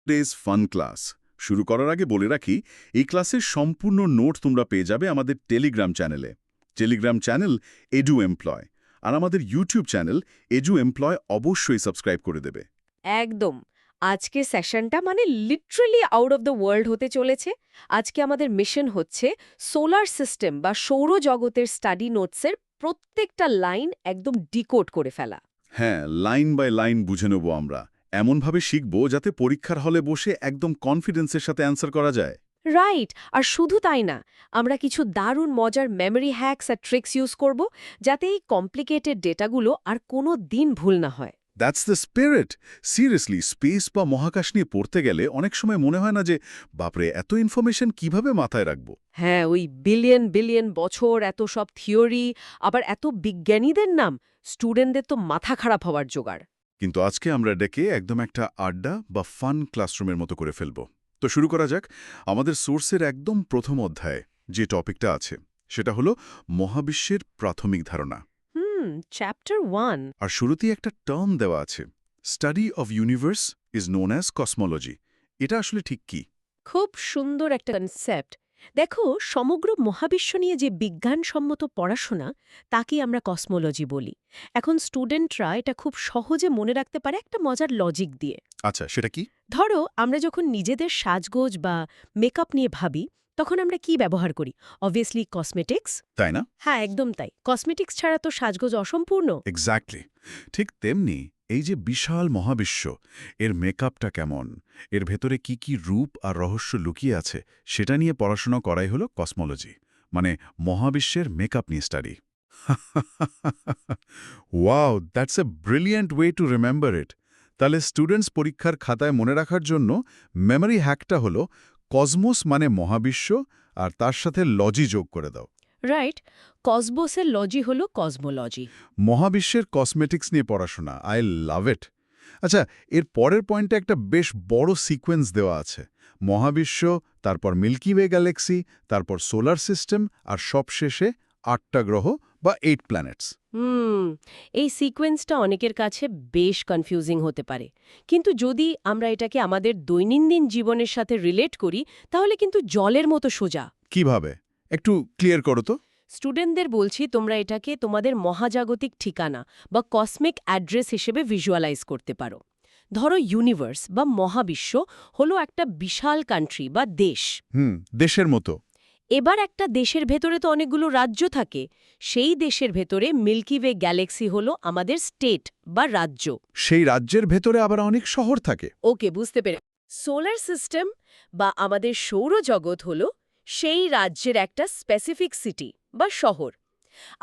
Days fun class শুরু করার আগে বলে রাখি, এই ক্লাসের সম্পূর্ণ নোট তোমরা পেয়ে যাবে আমাদের টেলিগ্রাম চ্যানেলে। টেলিগ্রাম চ্যানেল এডু এমপ্লয়, আর আমাদের ইউটিউব চ্যানেল এডু এমপ্লয় অবশ্যই সাবস্ক্রাইব করে দেবে। একদম। আজকে সেশনটা মানে literally out of the world হতে চলেছে। আজকে আমাদের মিশন হচ্ছে সোলার সিস্টেম বা সৌরজগতের স্টাডি নোটসের প্রত্যেকটা লাইন একদম ডিকোড করে ফেলা। হ্যাঁ, লাইন বাই লাইন বুঝে নেব আমরা, এমনভাবে শিখব যাতে পরীক্ষার হলে বসে একদম কনফিডেন্সের সাথে অ্যান্সার করা যায়। রাইট। আর শুধু তাই না, আমরা কিছু দারুণ মজার মেমরি হ্যাকস আর ট্রিক্স ইউজ করব যাতে এই কমপ্লিকেটেড ডেটাগুলো আর কোনো দিন ভুল না হয়। That's the spirit. Seriously, space বা মহাকাশ নিয়ে পড়তে গেলে অনেক সময় মনে হয় না যে বাপরে, এত ইনফরমেশন কিভাবে মাথায় রাখবো। হ্যাঁ, ওই বিলিয়ন বিলিয়ন বছর এত সব থিওরি, আবার এত বিজ্ঞানীদের নাম, স্টুডেন্টদের তো মাথা খারাপ হওয়ার জোগাড়। কিন্তু আজকে আমরা ডেকে একদম একটা আড্ডা বা ফান ক্লাসরুমের মতো করে ফেলব। তো শুরু করা যাক। আমাদের সোর্সের একদম প্রথম অধ্যায়ে যে টপিকটা আছে সেটা হলো মহাবিশ্বের প্রাথমিক ধারণা। চ্যাপ্টার 1। আর শুরুতেই একটা টার্ম দেওয়া আছে, study of universe is known as cosmology. এটা আসলে ঠিক কি? খুব সুন্দর একটা কনসেপ্ট। দেখো, সমগ্র মহাবিশ্ব নিয়ে যে বিজ্ঞানসম্মত পড়াশোনা, তাকেই আমরা কসমোলজি বলি। এখন স্টুডেন্টরা এটা খুব সহজে মনে রাখতে পারে একটা মজার লজিক দিয়ে। আচ্ছা, সেটা কি? ধরো, আমরা যখন নিজেদের সাজগোজ বা মেকআপ নিয়ে ভাবি, তখন আমরা কি ব্যবহার করি? Obviously cosmetics. তাই না? হ্যাঁ, একদম তাই। কসমেটিক্স ছাড়া তো সাজগোজ অসম্পূর্ণ। এক্স্যাক্টলি। ঠিক তেমনি এই যে বিশাল মহাবিশ্ব, এর মেকআপটা কেমন, এর ভেতরে কি কি রূপ আর রহস্য লুকিয়ে আছে, সেটা নিয়ে পড়াশোনা করাই হলো কসমোলজি, মানে মহাবিশ্বের মেকআপ নিয়ে study. Wow, that's a brilliant way to remember it. তাহলে স্টুডেন্টস পরীক্ষার খাতায় মনে রাখার জন্য মেমরি হ্যাকটা হলো কসমোস মানে মহাবিশ্ব, আর তার সাথে লজি যোগ করে দাও। রাইট। কসবোসের লজি হলো কসমোলজি। মহাবিশ্বের কসমেটিক্স নিয়ে পড়াশোনা, আই লাভ ইট। আচ্ছা, এর পরের পয়েন্টে একটা বেশ বড় সিকোয়েন্স দেওয়া আছে। মহাবিশ্ব, তারপর মিল্কি ওয়ে গ্যালাক্সি, তারপর সোলার সিস্টেম, আর সবশেষে 8টা গ্রহ বা 8 প্ল্যানেটস। এই সিকোয়েন্সটা অনেকের কাছে বেশ কনফিউজিং হতে পারে, কিন্তু যদি আমরা এটাকে আমাদের দৈনন্দিন জীবনের সাথে রিলেট করি, তাহলে কিন্তু জলের মতো সোজা। কিভাবে? একটু ক্লিয়ার করো তো। স্টুডেন্টদের বলছি, তোমরা এটাকে তোমাদের মহাজাগতিক ঠিকানা বা কসমিক অ্যাড্রেস হিসেবে ভিজুয়ালাইজ করতে পারো। ধরো, ইউনিভার্স বা মহাবিশ্ব হলো একটা বিশাল কান্ট্রি বা দেশ। দেশের মতো। এবার একটা দেশের ভেতরে তো অনেকগুলো রাজ্য থাকে। সেই দেশের ভেতরে মিল্কি ওয়ে গ্যালাক্সি হলো আমাদের স্টেট বা রাজ্য। সেই রাজ্যের ভেতরে আবার অনেক শহর থাকে। ওকে, বুঝতে পেরে। সোলার সিস্টেম বা আমাদের সৌরজগৎ হলো সেই রাজ্যের একটা স্পেসিফিক সিটি বা শহর।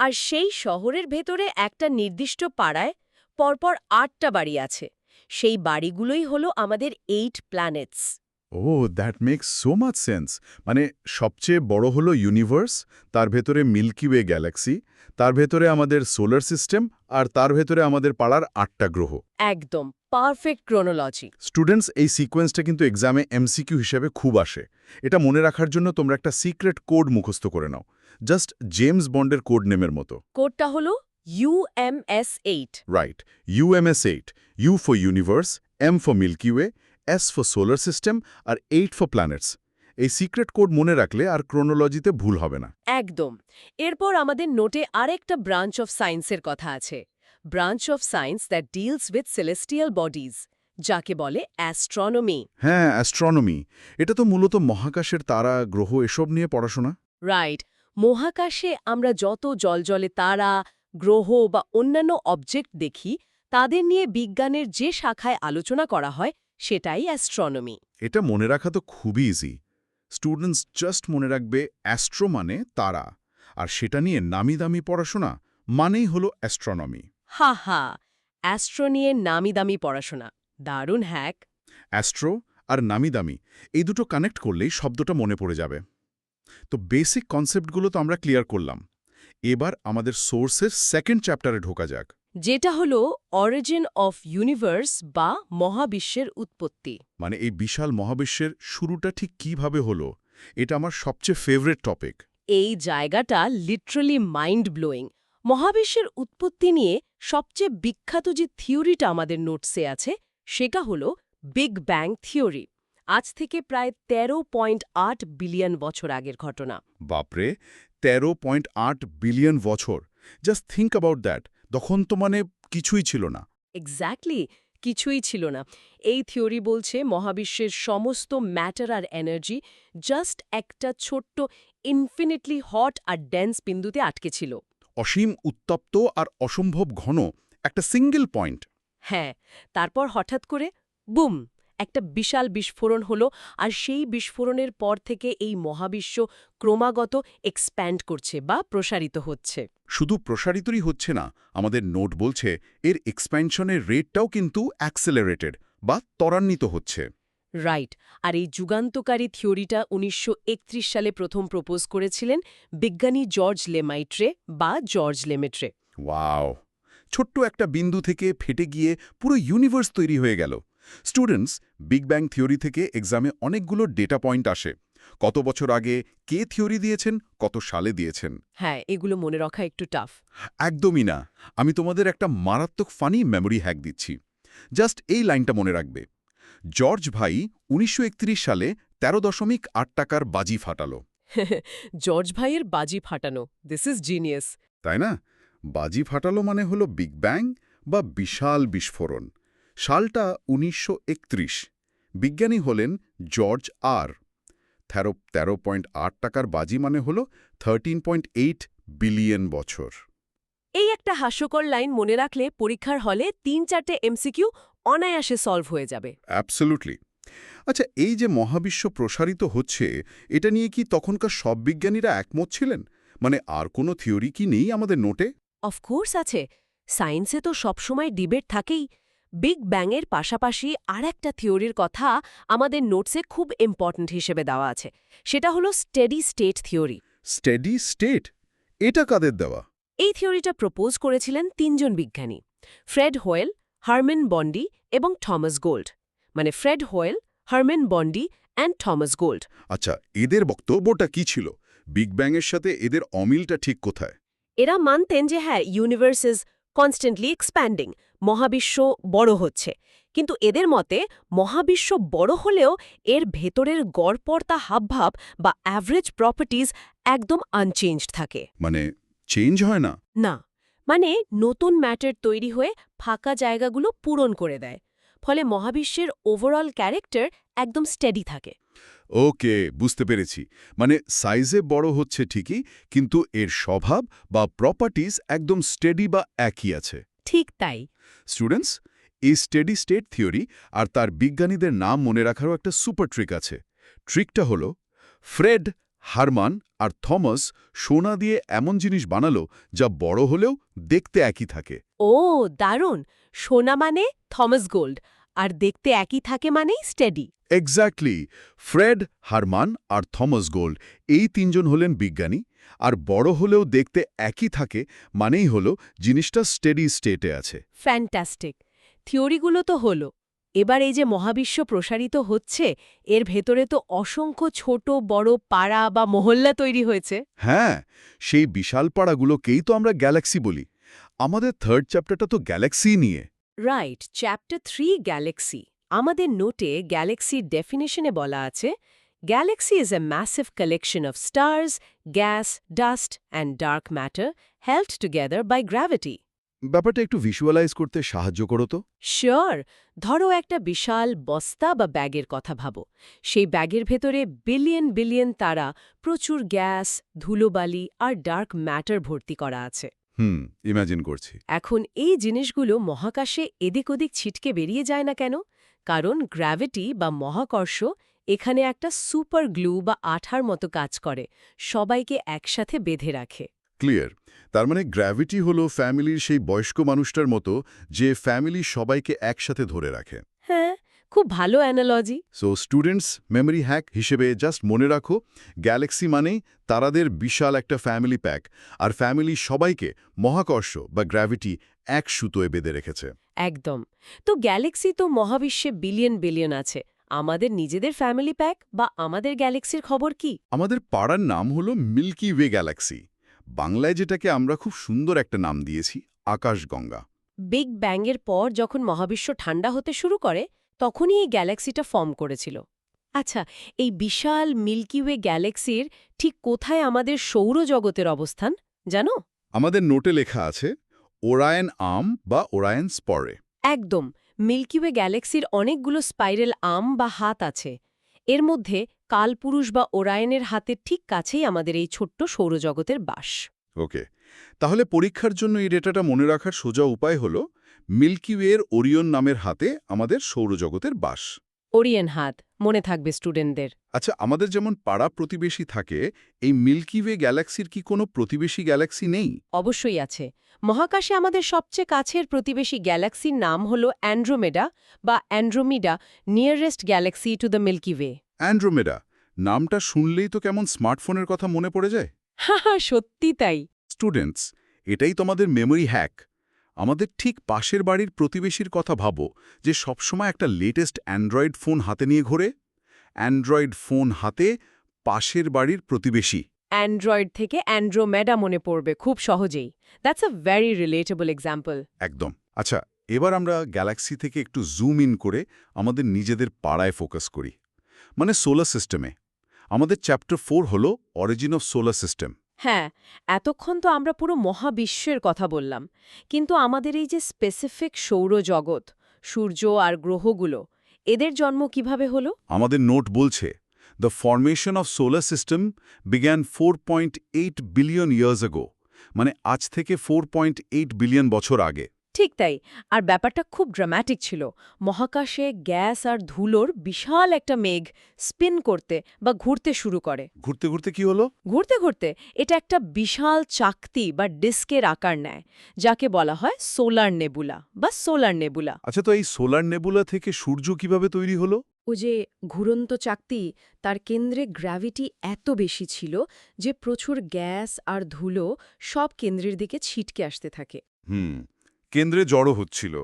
আর সেই শহরের ভেতরে একটা নির্দিষ্ট পাড়ায় পরপর 8টা বাড়ি আছে। সেই বাড়িগুলোই হলো আমাদের 8 প্ল্যানেটস। ও, that makes so much sense. মানে সবচেয়ে বড় হলো ইউনিভার্স, তার ভেতরে মিল্কি ওয়ে গ্যালাক্সি, তার ভেতরে আমাদের সোলার সিস্টেম, আর তার ভেতরে আমাদের পাড়ার 8টা গ্রহ। একদম পারফেক্ট ক্রোনোলজি। স্টুডেন্টস, এই সিকোয়েন্সটা কিন্তু এক্সামে এমসিকিউ হিসেবে খুব আসে। এটা মনে রাখার জন্য তোমরা একটা সিক্রেট কোড মুখস্থ করে নাও, জাস্ট জেমস বন্ডের কোড নেমের মতো। কোডটা হলো UMS8। Right, UMS8। U for universe, M for Milky Way, S for solar system, আর 8 ফর প্ল্যানেটস। এই সিক্রেট কোড মনে রাখলে আর ক্রোনোলজিতে ভুল হবে না। একদম। এরপর আমাদের নোটে আরেকটা ব্রাঞ্চ অফ সায়েন্সের কথা আছে। Branch of science that deals with celestial bodies, যাকে বলে অ্যাস্ট্রোনমি। হ্যাঁ, অ্যাস্ট্রোনমি। এটা তো মূলত মহাকাশের তারা, গ্রহ এসব নিয়ে পড়াশোনা। রাইট। মহাকাশে আমরা যত জলজলে তারা, গ্রহ বা অন্যান্য অবজেক্ট দেখি, তাদের নিয়ে বিজ্ঞানের যে শাখায় আলোচনা করা হয়, সেটাই অ্যাস্ট্রোনমি। এটা মনে রাখা তো খুবই ইজি। স্টুডেন্টস জাস্ট মনে রাখবে অ্যাস্ট্রো মানে তারা, আর সেটা নিয়ে নামি দামি পড়াশোনা মানেই হলো অ্যাস্ট্রোনমি। হা হা, অ্যাস্ট্রো নিয়ে নামি দামি পড়াশোনা, দারুণ হ্যাক। অ্যাস্ট্রো আর নামি দামি, এই দুটো কানেক্ট করলেই শব্দটা মনে পড়ে যাবে। তো বেসিক কনসেপ্টগুলো তো আমরা ক্লিয়ার করলাম। এবার আমাদের সোর্সের সেকেন্ড চ্যাপ্টারে ঢোকা যাক, যেটা হলো অরিজিন অফ ইউনিভার্স বা মহাবিশ্বের উৎপত্তি। মানে এই বিশাল মহাবিশ্বের শুরুটা ঠিক কিভাবে হলো। এটা আমার সবচেয়ে ফেভারিট টপিক। এই জায়গাটা লিটারালি মাইন্ড ব্লোয়িং। মহাবিশ্বের উৎপত্তি নিয়ে সবচেয়ে বিখ্যাত যে থিওরিটা আমাদের নোটসে আছে, সেটা হলো বিগ ব্যাং থিওরি। আজ থেকে প্রায় 13.8 বিলিয়ন বছর আগের ঘটনা। বাপরে 13.8 বিলিয়ন বছর। Just think about that. তখন তো মানে কিছুই ছিল না। এক্স্যাক্টলি, কিছুই ছিল না। এই থিওরি বলছে মহাবিশ্বের সমস্ত ম্যাটার আর এনার্জি জাস্ট একটা ছোট্ট ইনফিনিটলি হট আর ডেন্স বিন্দুতে আটকে ছিল। অসীম উত্তপ্ত আর অসম্ভব ঘন একটা সিঙ্গেল পয়েন্ট। হ্যাঁ, তারপর হঠাৎ করে বুম, একটা বিশাল বিস্ফোরণ হলো, আর সেই বিস্ফোরণের পর থেকে এই মহাবিশ্ব ক্রমাগত এক্সপ্যান্ড করছে বা প্রসারিত হচ্ছে। শুধু প্রসারিতই হচ্ছে না, আমাদের নোট বলছে এর এক্সপ্যানশনের রেটটাও কিন্তু অ্যাক্সেলারেটেড বা ত্বরান্বিত হচ্ছে। রাইট। আর এই যুগান্তকারী থিওরিটা ১৯৩১ সালে প্রথম প্রপোজ করেছিলেন বিজ্ঞানী জর্জ লেমাইট্রে বা জর্জ লেমেট্রে। ওয়াও! ছোট্ট একটা বিন্দু থেকে ফেটে গিয়ে পুরো ইউনিভার্স তৈরি হয়ে গেল। স্টুডেন্টস, বিগ ব্যাং থিওরি থেকে এক্সামে অনেকগুলো ডেটা পয়েন্ট আসে। কত বছর আগে কে থিওরি দিয়েছেন, কত সালে দিয়েছেন। হ্যাঁ, এগুলো মনে রাখা একটু টাফ। একদমই না। আমি তোমাদের একটা মারাত্মক ফানি মেমোরি হ্যাক দিচ্ছি। জাস্ট এই লাইনটা মনে রাখবে। জর্জ ভাই ১৯৩১ সালে ১৩.৮ টাকার বাজি ফাটালো। জর্জ ভাইয়ের বাজি ফাটানো, দিস ইজ জিনিয়াস। তাই না? বাজি ফাটালো মানে হলো বিগ ব্যাং বা বিশাল বিস্ফোরণ। সালটা ১৯৩১। বিজ্ঞানী হলেন জর্জ আর। ১৩.৮ টাকার বাজি মানে হলো 13.8 বিলিয়ন বছর। এই একটা হাস্যকর লাইন মনে রাখলে পরীক্ষার হলে ৩-৪টে এমসিকিউ অনায়াসে সলভ হয়ে যাবে। অ্যাবসোলুটলি। আচ্ছা, এই যে মহাবিশ্ব প্রসারিত হচ্ছে, এটা নিয়ে কি তখনকার সব বিজ্ঞানীরা একমত ছিলেন? মানে আর কোনো থিওরি কি নেই আমাদের নোটে? অফকোর্স আছে। সায়েন্সে তো সবসময় ডিবেট থাকেই। বিগ ব্যাংয়ের পাশাপাশি আর একটা থিওরির কথা আমাদের নোটসে খুব ইম্পর্ট্যান্ট হিসেবে দেওয়া আছে। সেটা হলো steady state theory. Steady state? এটা কাদের দেওয়া? এই থিওরিটা প্রপোজ করেছিলেন ৩জন বিজ্ঞানী, ফ্রেড হোয়েল, হারম্যান বন্ডি এবং থমাস গোল্ড। মানে Fred Hoyle, Hermann Bondi and Thomas Gold. আচ্ছা, এদের বক্তব্যটা কি ছিল? বিগ ব্যাংয়ের সাথে এদের অমিলটা ঠিক কোথায়? এরা মানতেন যে হ্যাঁ, ইউনিভার্স ইজ কনস্ট্যান্টলি এক্সপ্যান্ডিং, মহাবিশ্ব বড় হচ্ছে। কিন্তু এদের মতে মহাবিশ্ব বড় হলেও এর ভেতরের গড়পড়তা হাবভাব বা অ্যাভারেজ প্রপার্টিজ একদম আনচেঞ্জড থাকে। মানে চেঞ্জ হয় না? না, মানে নতুন ম্যাটার তৈরি হয়ে ফাঁকা জায়গাগুলো পূরণ করে দেয়। ফলে মহাবিশ্বের ওভারঅল ক্যারেক্টার একদম স্টেডি থাকে। ওকে, বুঝতে পেরেছি। মানে সাইজে বড় হচ্ছে ঠিকই, কিন্তু এর স্বভাব বা প্রপার্টিজ একদম স্টেডি বা একই আছে। ঠিক তাই। স্টুডেন্টস, এই স্টেডি স্টেট থিওরি আর তার বিজ্ঞানীদের নাম মনে রাখারও একটা সুপার ট্রিক আছে। ট্রিকটা হলো ফ্রেড, হারমান আর থমাস সোনা দিয়ে এমন জিনিস বানালো যা বড় হলেও দেখতে একই থাকে। ও দারুণ! সোনা মানে থমাস গোল্ড, আর দেখতে একই থাকে মানেই স্টেডি। এক্স্যাক্টলি। ফ্রেড, হারমান আর থমাস গোল্ড এই তিনজন হলেন বিজ্ঞানী, আর বড় হলেও দেখতে একই থাকে মানেই হলো জিনিসটা স্টেডি স্টেটে আছে। ফ্যান্টাস্টিক! থিওরিগুলো তো হলো। এবার এই যে মহাবিশ্ব প্রসারিত হচ্ছে, এর ভেতরে তো অসংখ্য ছোট বড় পাড়া বা মহল্লা তৈরি হয়েছে। হ্যাঁ, সেই বিশাল পাড়াগুলোকেই তো আমরা গ্যালাক্সি বলি। আমাদের থার্ড চ্যাপ্টারটা তো গ্যালাক্সি নিয়ে। Right, chapter 3 galaxy. আমাদের নোটে গ্যালাক্সির ডেফিনেশনে বলা আছে, galaxy is a massive collection of stars, gas, dust and dark matter held together by gravity. ব্যাপারটা একটু ভিজুয়ালাইজ করতে সাহায্য করো তো। শিওর। ধরো একটা বিশাল বস্তা বা ব্যাগের কথা ভাবো। সেই ব্যাগের ভেতরে বিলিয়ন বিলিয়ন তারা, প্রচুর গ্যাস, ধুলোবালি আর ডার্ক ম্যাটার ভর্তি করা আছে। ইমাজিন করছি। এখন এই জিনিসগুলো মহাকাশে এদিক ওদিক ছিটকে বেরিয়ে যায় না কেন? কারণ গ্র্যাভিটি বা মহাকর্ষ এখানে একটা সুপার গ্লু বা আঠার মতো কাজ করে, সবাইকে একসাথে বেঁধে রাখে। ক্লিয়ার। তার মানে গ্র্যাভিটি হলো ফ্যামিলির সেই বয়স্ক মানুষটার মতো যে ফ্যামিলি সবাইকে একসাথে ধরে রাখে। হ্যাঁ, খুব ভালো analogy. So students, memory hack হিসেবে জাস্ট মনে রাখো, গ্যালাক্সি মানেই তারাদের বিশাল একটা ফ্যামিলি প্যাক, আর ফ্যামিলি সবাইকে মহাকর্ষ বা গ্র্যাভিটি এক সুতোয় বেঁধে রেখেছে। একদম। তো গ্যালাক্সি তো মহাবিশ্বে বিলিয়ন বিলিয়ন আছে। আমাদের নিজেদের ফ্যামিলি প্যাক বা আমাদের গ্যালাক্সির খবর কি? আমাদের পাড়ার নাম হলো মিল্কি ওয়ে গ্যালাক্সি। বাংলায় যেটাকে আমরা খুব সুন্দর একটা নাম দিয়েছি, আকাশগঙ্গা। বিগ ব্যাংয়ের পর যখন মহাবিশ্ব ঠান্ডা হতে শুরু করে, তখনই এই গ্যালাক্সিটা ফর্ম করেছিল। আচ্ছা, এই বিশাল মিল্কি ওয়ে গ্যালাক্সির ঠিক কোথায় আমাদের সৌরজগতের অবস্থান জানো? আমাদের নোটে লেখা আছে ওরায়ন আর্ম বা ওরায়ন স্পরে। একদম। মিল্কি ওয়ে গ্যালাক্সির অনেকগুলো স্পাইরাল আর্ম বা হাত আছে। এর মধ্যে কালপুরুষ বা ওরায়নের হাতের ঠিক কাছেই আমাদের এই ছোট্ট সৌরজগতের বাস। ওকে, তাহলে পরীক্ষার জন্য এই ডেটাটা মনে রাখার সোজা উপায় হল মিল্কি ওয়ের ওরিয়ন নামের হাতে আমাদের সৌরজগতের বাস। ওরিয়েন হাত মনে থাকবে স্টুডেন্টদের। আচ্ছা, আমাদের যেমন পাড়া প্রতিবেশী থাকে, এই মিল্কি ওয়ে গ্যালাক্সির কি কোনো প্রতিবেশী গ্যালাক্সি নেই? অবশ্যই আছে। মহাকাশে আমাদের সবচেয়ে কাছের প্রতিবেশী গ্যালাক্সির নাম হল অ্যান্ড্রোমেডা বা Andromeda, nearest galaxy to the Milky Way. Andromeda নামটা শুনলেই তো কেমন স্মার্টফোনের কথা মনে পড়ে যায়। হা, সত্যি তাই। স্টুডেন্টস, এটাই তোমাদের মেমোরি হ্যাক। আমাদের ঠিক পাশের বাড়ির প্রতিবেশীর কথা ভাবো, যে সবসময় একটা লেটেস্ট অ্যান্ড্রয়েড ফোন হাতে নিয়ে ঘোরে। অ্যান্ড্রয়েড ফোন হাতে পাশের বাড়ির প্রতিবেশী। অ্যান্ড্রয়েড থেকে অ্যান্ড্রোমেডা মনে পড়বে খুব সহজেই। That's a very relatable example. একদম। আচ্ছা, এবার আমরা গ্যালাক্সি থেকে একটু জুম ইন করে আমাদের নিজেদের পাড়ায় ফোকাস করি, মানে সোলার সিস্টেমে। আমাদের চ্যাপ্টার 4 হলো অরিজিন অফ সোলার সিস্টেম। হ্যাঁ, এতক্ষণ তো আমরা পুরো মহাবিশ্বের কথা বললাম, কিন্তু আমাদের এই যে স্পেসিফিক সৌরজগৎ, সূর্য আর গ্রহগুলো, এদের জন্ম কিভাবে হলো? আমাদের নোট বলছে, the formation of solar system began 4.8 billion years ago, মানে আজ থেকে 4.8 বিলিয়ন বছর আগে। ঠিক তাই। আর ব্যাপারটা খুব ড্রামাটিক ছিল। মহাকাশে গ্যাস আর ধুলোর বিশাল একটা মেঘ স্পিন করতে বা ঘুরতে শুরু করে। ঘুরতে ঘুরতে কি হলো? ঘুরতে ঘুরতে এটা একটা বিশাল চাকতি বা ডিস্কের আকার নেয়, যাকে বলা হয় সোলার নেবুলা বা সোলার নেবুলা। আচ্ছা, তো এই সোলার নেবুলা থেকে সূর্য কিভাবে তৈরি হলো? ও যে ঘুরন্ত চাকতি, তার কেন্দ্রে গ্র্যাভিটি এত বেশি ছিল যে প্রচুর গ্যাস আর ধুলো সব কেন্দ্রের দিকে ছিটকে আসতে থাকে। কেন্দ্রে জড়ো হচ্ছিল।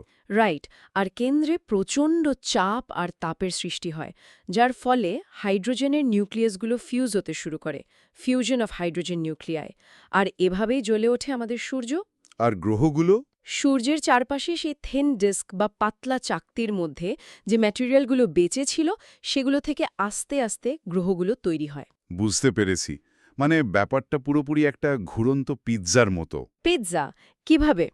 রাইট। আর কেন্দ্রে প্রচণ্ড চাপ আর তাপের সৃষ্টি হয়, যার ফলে হাইড্রোজেনের নিউক্লিয়াসগুলো ফিউজ হতে শুরু করে, ফিউশন অফ হাইড্রোজেন নিউক্লিয়াই। আর এভাবেই জ্বলে ওঠে আমাদের সূর্য। আর গ্রহগুলো? সূর্যের চারপাশে সেই থিন ডিস্ক বা পাতলা চাকতির মধ্যে যে ম্যাটেরিয়ালগুলো বেঁচে ছিল, সেগুলো থেকে আস্তে আস্তে গ্রহগুলো তৈরি হয়। বুঝতে পেরেছি। মানে ব্যাপারটা পুরোপুরি একটা ঘুরন্ত পিৎজার মতো। পিৎজা? কিভাবে?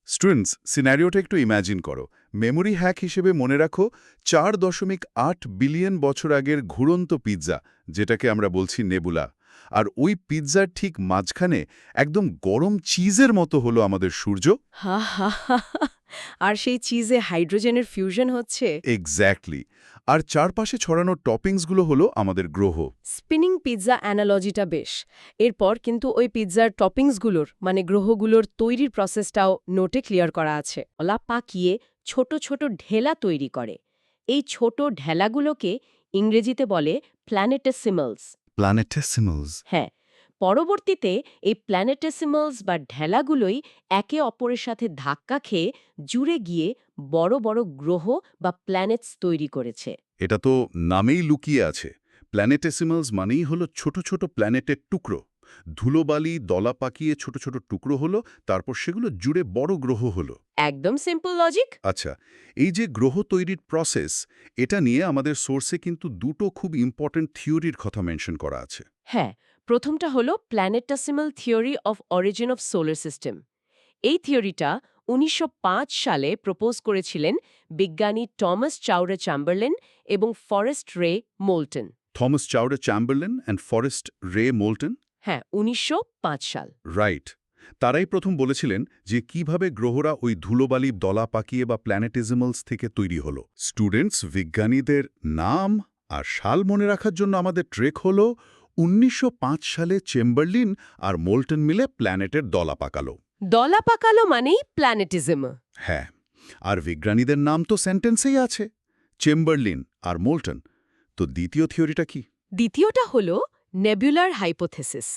স্টুডেন্টস, সিনারিওটা একটু ইম্যাজিন করো। মেমোরি হ্যাক হিসেবে মনে রাখো 4.8 বিলিয়ন বছর আগের ঘুরন্ত পিৎজা, যেটাকে আমরা বলছি নেবুলা। আর ওই পিৎজার ঠিক মাঝখানে একদম গরম চিজের মতো হলো আমাদের সূর্য। হা হা হা হা। আর সেই চিজে হাইড্রোজেনের ফিউশন হচ্ছে। এক্স্যাক্টলি। আর চারপাশে ছড়ানো টপিংসগুলো হলো আমাদের গ্রহ। স্পিনিং পিৎজা অ্যানালজিটা বেশ। এরপর কিন্তু ওই পিৎজার টপিংসগুলোর মানে গ্রহগুলোর তৈরির প্রসেসটাও নোটে ক্লিয়ার করা আছে। কলা পাকিয়ে ছোট ছোট ঢেলা তৈরি করে। এই ছোট ঢেলাগুলোকে ইংরেজিতে বলে প্ল্যানেটেসিমালস। প্ল্যানেটেসিমালস? হ্যাঁ, পরবর্তীতে এই প্ল্যানেটেসিমালস বা ঢেলাগুলোই একে অপরের সাথে ধাক্কা খেয়ে জুড়ে গিয়ে বড় বড় গ্রহ বা প্ল্যানেটস তৈরি করেছে। এটা তো নামেই লুকিয়ে আছে। প্ল্যানেটেসিমালস মানেই হলো ছোট ছোট প্ল্যানেটের টুকরো। ধুলোবালি দলা পাকিয়ে ছোট ছোট টুকরো হলো, তারপর সেগুলো জুড়ে বড় গ্রহ হলো। একদম সিম্পল লজিক। আচ্ছা, এই যে গ্রহ তৈরির প্রসেস, এটা নিয়ে আমাদের সোর্সে কিন্তু দুটো খুব ইম্পর্ট্যান্ট থিওরির কথা মেনশন করা আছে। হ্যাঁ, প্রথমটা হলো planetesimal theory of origin of solar system. এই থিওরিটা ১৯০৫ সালে প্রপোজ করেছিলেন বিজ্ঞানী টমাস চাউরা চ্যাম্বারলেন এবং ফরেস্ট রে মোল্টন। থমাস চাউরা চ্যাম্বারলেন অ্যান্ড ফরেস্ট রে মোল্টন? হ্যাঁ, ১৯০৫ সাল। রাইট। তারাই প্রথম বলেছিলেন যে কিভাবে গ্রহরা ওই ধুলোবালি দলা পাকিয়ে বা প্ল্যানেটিজমালস থেকে তৈরি হলো। স্টুডেন্টস, বিজ্ঞানীদের নাম আর সাল মনে রাখার জন্য আমাদের ট্রেক হলো ১৯০৫ সালে চেম্বারলিন আর মোল্টন মিলে প্ল্যানেটের দলা পাকালো। দলা পাকালো মানেই প্ল্যানেটিজম। হ্যাঁ, আর বিজ্ঞানীদের নাম তো সেন্টেন্সেই আছে, চেম্বারলিন আর মোল্টন। তো দ্বিতীয় থিওরিটা কি? দ্বিতীয়টা হলো নেবুলার হাইপোথেসিস।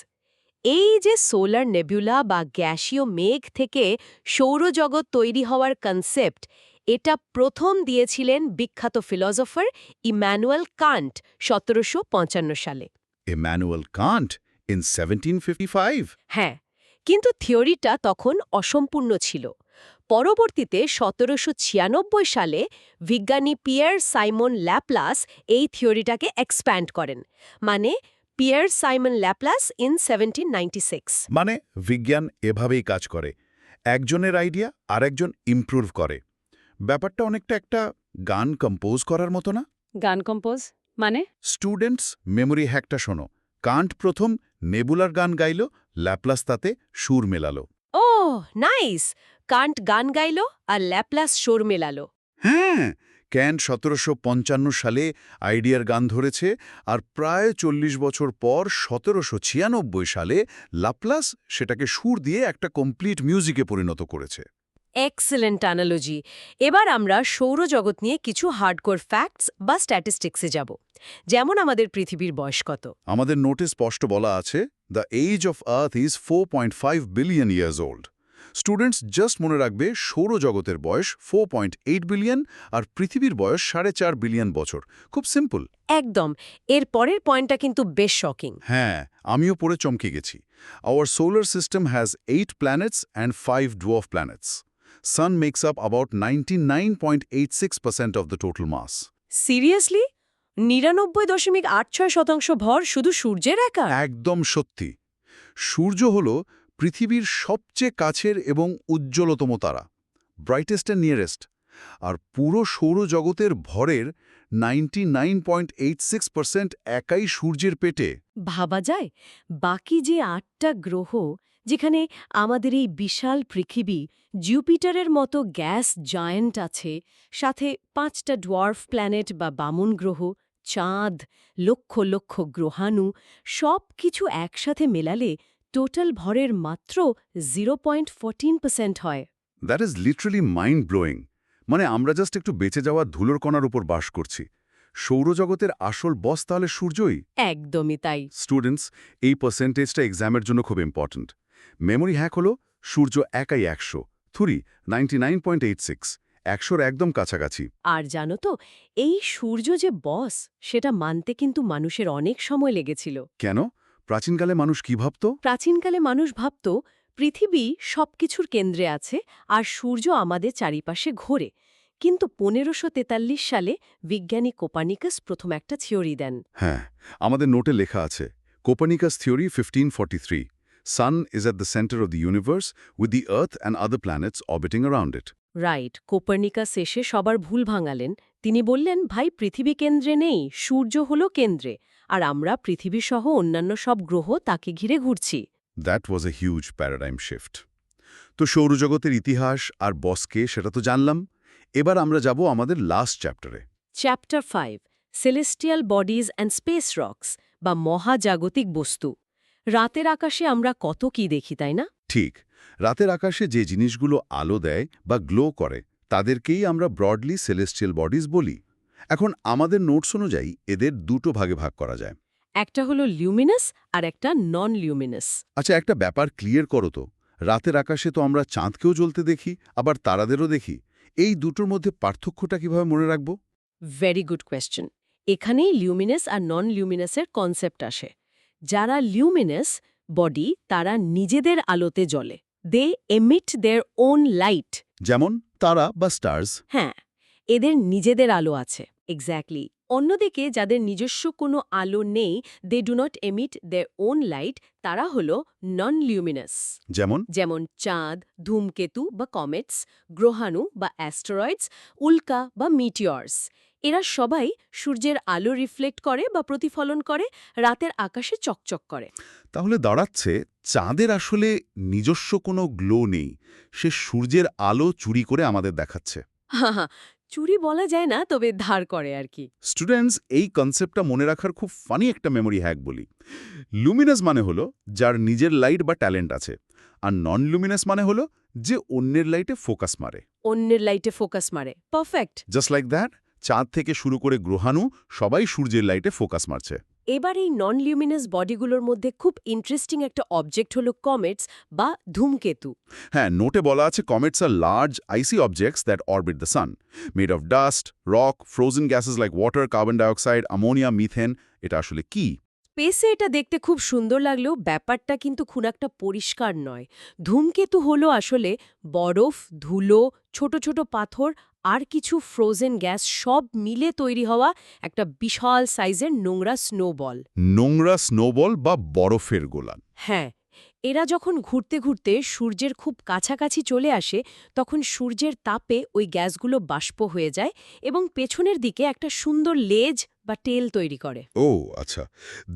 এই যে সোলার নেবুলা বা গ্যাসীয় মেঘ থেকে সৌরজগৎ তৈরি হওয়ার কনসেপ্ট, এটা প্রথম দিয়েছিলেন বিখ্যাত ফিলসফার ইম্যানুয়েল কান্ট ১৭৫৫ সালে। Immanuel Kant in 1755? হ্যাঁ, কিন্তু থিওরিটা তখন অসম্পূর্ণ ছিল। পরবর্তীতে 1796 সালে বিজ্ঞানী পিয়ের সাইমন ল্যাপ্লাস এই থিওরিটাকে এক্সপ্যান্ড করেন, মানে পিয়ের সাইমন ল্যাপ্লাস ইন 1796। মানে বিজ্ঞান এভাবেই কাজ করে, একজনের আইডিয়া আরেকজন ইমপ্রুভ করে। ব্যাপারটা অনেকটা একটা গান কম্পোজ করার মতো না? গান কম্পোজ মানে? স্টুডেন্টস, মেমোরি হ্যাকটা শোনো। কান্ট প্রথম নেবুলার গান গাইল, ল্যাপ্লাস তাতে সুর মেলালো। ও নাইস! কান্ট গান গাইল আর ল্যাপ্লাস সুর মেলালো। হ্যাঁ, ক্যান্ট 1755 সালে আইডিয়ার গান ধরেছে, আর প্রায় 40 বছর পর 1796 সালে ল্যাপ্লাস সেটাকে সুর দিয়ে একটা কমপ্লিট মিউজিকে পরিণত করেছে। Excellent analogy. এবার আমরা সৌরজগৎ নিয়ে কিছু হার্ডকোর ফ্যাক্টস বা স্ট্যাটিস্টিক্সে যাব। যেমন আমাদের পৃথিবীর বয়স কত? আমাদের নোটে স্পষ্ট বলা আছে, the age of earth is 4.5 billion years old. Students just মনে রাখবে সৌরজগতের বয়স 4.8 বিলিয়ন আর পৃথিবীর বয়স 4.5 বিলিয়ন বছর। খুব সিম্পল। একদম। এর পরের পয়েন্টটা কিন্তু বেশ শকিং। হ্যাঁ, আমিও পড়ে চমকে গেছি। Our solar system has 8 planets and 5 dwarf planets. Sun makes up about 99.86% of the total mass. Seriously? 99.86% ভর শুধু সূর্যের একা? একদম সত্যি। সূর্য হল পৃথিবীর সবচেয়ে কাছের এবং উজ্জ্বলতম তারা, ব্রাইটেস্ট অ্যান্ড নিয়ারেস্ট, আর পুরো সৌরজগতের ভরের 99.86% একাই সূর্যের পেটে। ভাবা যায়, বাকি যে 8টা গ্রহ, যেখানে আমাদের এই বিশাল পৃথিবী, জুপিটারের মতো গ্যাস জায়ান্ট আছে, সাথে 5টা ডোয়ার্ফ প্ল্যানেট বা বামন গ্রহ, চাঁদ, লক্ষ লক্ষ গ্রহাণু, সব কিছু একসাথে মেলালে টোটাল ভরের মাত্র 0.14% হয়। That is literally mind blowing. মানে আমরা জাস্ট একটু বেঁচে যাওয়া ধুলোর কণার উপর বাস করছি। সৌরজগতের আসল বস তাহলে সূর্যই। একদমই তাই। স্টুডেন্টস, এই পার্সেন্টেজটা এক্সামের জন্য খুব ইম্পর্ট্যান্ট। মেমোরি হ্যাক হলো সূর্য একাই 100, থুরি 99.86, 100-র একদম কাছাকাছি। আর জানো তো, এই সূর্য যে বস, সেটা মানতে কিন্তু মানুষের অনেক সময় লেগেছিল। কেন? প্রাচীনকালে মানুষ কি ভাবত? প্রাচীনকালে মানুষ ভাবত পৃথিবী সবকিছুর কেন্দ্রে আছে আর সূর্য আমাদের চারিপাশে ঘোরে। কিন্তু 1543 সালে বিজ্ঞানী কোপার্নিকাস প্রথম একটা থিওরি দেন। হ্যাঁ, আমাদের নোটে লেখা আছে, Copernicus theory 1543, sun is at the centre of the universe with the earth and other planets orbiting around it. Right, Copernicus এসে সবার ভুল ভাঙালেন। তিনি বললেন, ভাই, পৃথিবী কেন্দ্রে নেই, সূর্য হলো কেন্দ্রে, আর আমরা পৃথিবীসহ অন্যান্য সব গ্রহ তাকে ঘিরে ঘুরছি। That was a huge paradigm shift. তো সৌরজগতের ইতিহাস আর বসকে সেটা তো জানলাম। এবার আমরা যাব আমাদের লাস্ট চ্যাপ্টারে। Chapter 5, celestial bodies and space rocks বা মহাজাগতিক বস্তু। রাতের আকাশে আমরা কত কি দেখি, তাই না? ঠিক, রাতের আকাশে যে জিনিসগুলো আলো দেয় বা গ্লো করে তাদেরকেই আমরা ব্রডলি সেলেস্টিয়াল বডিজ বলি। এখন আমাদের নোটস অনুযায়ী এদের দুটো ভাগে ভাগ করা যায়। একটা হলো লিউমিনাস আর একটা নন লিউমিনাস। আচ্ছা, একটা ব্যাপার ক্লিয়ার করো তো, রাতের আকাশে তো আমরা চাঁদকেও জ্বলতে দেখি, আবার তারাদেরও দেখি। এই দুটোর মধ্যে পার্থক্যটা কিভাবে মনে রাখব? Very good question. এখানেই লিউমিনাস আর নন লিউমিনাসের কনসেপ্ট আসে। যারা লিউমিনাস বডি, তারা নিজেদের আলোতে জ্বলে। দে এমিট দেয়ার ওন লাইট। যেমন তারা বা স্টার্স। হ্যাঁ, এদের নিজেদের আলো আছে। এক্স্যাক্টলি। অন্যদিকে যাদের নিজস্ব কোনো আলো নেই, they do not emit their own light, তারা হলো নন লিউমিনাস। যেমন চাঁদ, ধূমকেতু বা কমেটস, গ্রহাণু বা অ্যাস্টেরয়েডস, উল্কা বা মিটিয়র্স। এরা সবাই সূর্যের আলো রিফ্লেক্ট করে বা প্রতিফলন করে, রাতের আকাশে চকচক করে। তাহলে দাঁড়াচ্ছে চাঁদের আসলে নিজস্ব কোনো গ্লো নেই, সে সূর্যের আলো চুরি করে আমাদের দেখাচ্ছে। হা, চুরি বলা যায় না, তবে ধার করে আর কি। স্টুডেন্টস, এই কনসেপ্টটা মনে রাখার খুব ফানি একটা মেমোরি হ্যাক বলি। লুমিনাস মানে হলো যার নিজের লাইট বা ট্যালেন্ট আছে, আর নন লুমিনাস মানে হলো যে অন্যের লাইটে ফোকাস মারে। অন্যের লাইটে ফোকাস মারে, পারফেক্ট। জাস্ট লাইক দ্যাট, চাঁদ থেকে শুরু করে গ্রহাণু সবাই সূর্যের লাইটে ফোকাস মারছে। এবার এই নন লিউমিনাস বডিগুলোর মধ্যে খুব ইন্টারেস্টিং একটা অবজেক্ট হলো কমেটস বা ধূমকেতু। হ্যাঁ, নোটে বলা আছে কমেটস আর large icy objects that orbit the sun, made of dust, rock, frozen gases like water, carbon dioxide, ammonia, methane. এটা আসলে কি? স্পেসে এটা দেখতে খুব সুন্দর লাগলেও ব্যাপারটা কিন্তু খুব একটা পরিষ্কার নয়। ধূমকেতু হলো আসলে বরফ, ধুলো, ছোট ছোট পাথর আর কিছু ফ্রোজেন গ্যাস সব মিলে তৈরি হওয়া একটা বিশাল সাইজের নোংরা স্নোবল। নোংরা স্নোবল বা বরফের গোলা। হ্যাঁ, এরা যখন ঘুরতে ঘুরতে সূর্যের খুব কাছাকাছি চলে আসে তখন সূর্যের তাপে ওই গ্যাসগুলো বাষ্প হয়ে যায় এবং পেছনের দিকে একটা সুন্দর লেজ বা টেল তৈরি করে। ও আচ্ছা,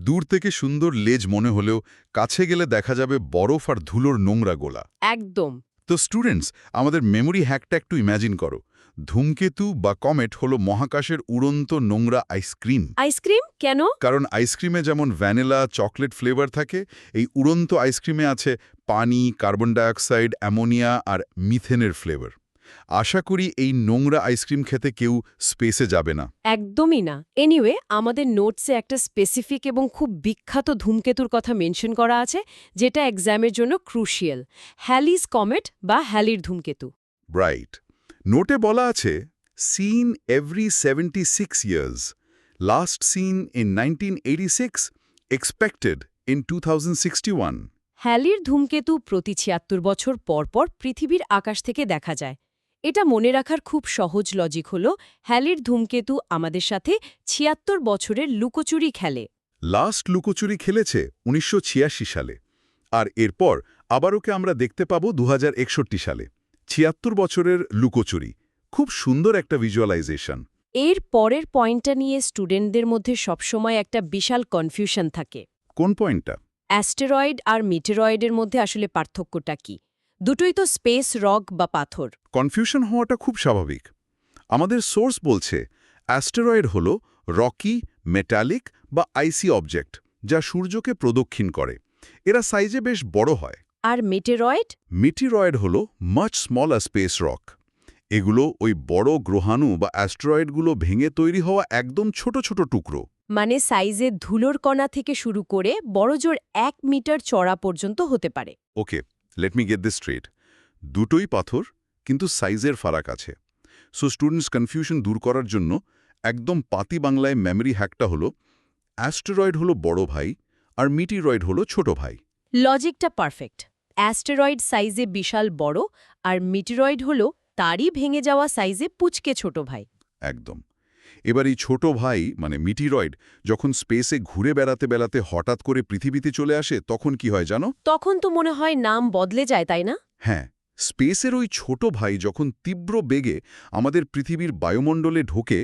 দূর থেকে সুন্দর লেজ মনে হলেও কাছে গেলে দেখা যাবে বরফ আর ধুলোর নোংরা গোলা। একদম। তো স্টুডেন্টস, আমাদের মেমোরি হ্যাকটা একটু ইম্যাজিন করো। ধূমকেতু বা কমেট হলো মহাকাশের উড়ন্ত নোংরা আইসক্রিম। আইসক্রিম কেন? কারণ আইসক্রিমে যেমন ভ্যানিলা, চকলেট ফ্লেভার থাকে, এই উড়ন্ত আইসক্রিমে আছে পানি, কার্বন ডাইঅক্সাইড, অ্যামোনিয়া আর মিথেনের ফ্লেভার। আশা করি এই নোংরা আইসক্রিম খেতে কেউ স্পেসে যাবে না। একদমই না। এনিওয়ে, আমাদের নোটসে একটা স্পেসিফিক এবং খুব বিখ্যাত ধূমকেতুর কথা মেনশন করা আছে, যেটা এক্সামের জন্য ক্রুশিয়াল। হ্যালিস কমেট বা হ্যালির ধূমকেতু। রাইট। নোটে বলা আছে, seen every 76 years, last seen in 1986, expected in 2061। হ্যালির ধূমকেতু প্রতি ৭৬ বছর পর পর পৃথিবীর আকাশ থেকে দেখা যায়। এটা মনে রাখার খুব সহজ লজিক হল, হ্যালির ধূমকেতু আমাদের সাথে ৭৬ বছরের লুকোচুরি খেলে। লাস্ট লুকোচুরি খেলেছে 1986 সালে, আর এরপর আবার ওকে আমরা দেখতে পাবো 2061 সালে। ৭৬ বছরের লুকোচুরি, খুব সুন্দর একটা ভিজুয়ালাইজেশন। এর পরের পয়েন্টটা নিয়ে স্টুডেন্টদের মধ্যে সবসময় একটা বিশাল কনফিউশন থাকে। কোন পয়েন্টটা? অ্যাস্টেরয়েড আর মিটেরয়েডের মধ্যে আসলে পার্থক্যটা কি? দুটোই তো স্পেস রক বা পাথর। কনফিউশন হওয়াটা খুব স্বাভাবিক। আমাদের সোর্স বলছে অ্যাস্টেরয়েড হল রকি, মেটালিক বা আইসি অবজেক্ট, যা সূর্যকে প্রদক্ষিণ করে। এরা সাইজে বেশ বড় হয়। আর মিটেরয়েড? মিটিরয়েড হল মাচ স্মলার স্পেস রক। এগুলো ওই বড় গ্রহাণু বা অ্যাস্টেরয়েডগুলো ভেঙে তৈরি হওয়া একদম ছোট ছোট টুকরো। মানে সাইজে ধুলোর কণা থেকে শুরু করে বড়জোর ১ মিটার চড়া পর্যন্ত হতে পারে। Okay, let me get this straight. দুটোই পাথর, কিন্তু সাইজের ফারাক আছে। সো স্টুডেন্টস কনফিউশন দূর করার জন্য একদম পাতি বাংলায় মেমরি হ্যাকটা হলো, অ্যাস্টেরয়েড হলো বড় ভাই আর মিটিরয়েড হলো ছোট ভাই। লজিকটা পারফেক্ট। অ্যাস্টেরয়েড সাইজে বিশাল বড় আর মিটেরয়েড হল তারই ভেঙে যাওয়া সাইজে পুচকে ছোট ভাই। একদম। এবার এই ছোট ভাই মানে মিটিরয়েড যখন স্পেসে ঘুরে বেড়াতে বেড়াতে হঠাৎ করে পৃথিবীতে চলে আসে, তখন কি হয় জানো? তখন তো মনে হয় নাম বদলে যায়, তাই না? হ্যাঁ, স্পেসের ওই ছোট ভাই যখন তীব্র বেগে আমাদের পৃথিবীর বায়ুমণ্ডলে ঢোকে,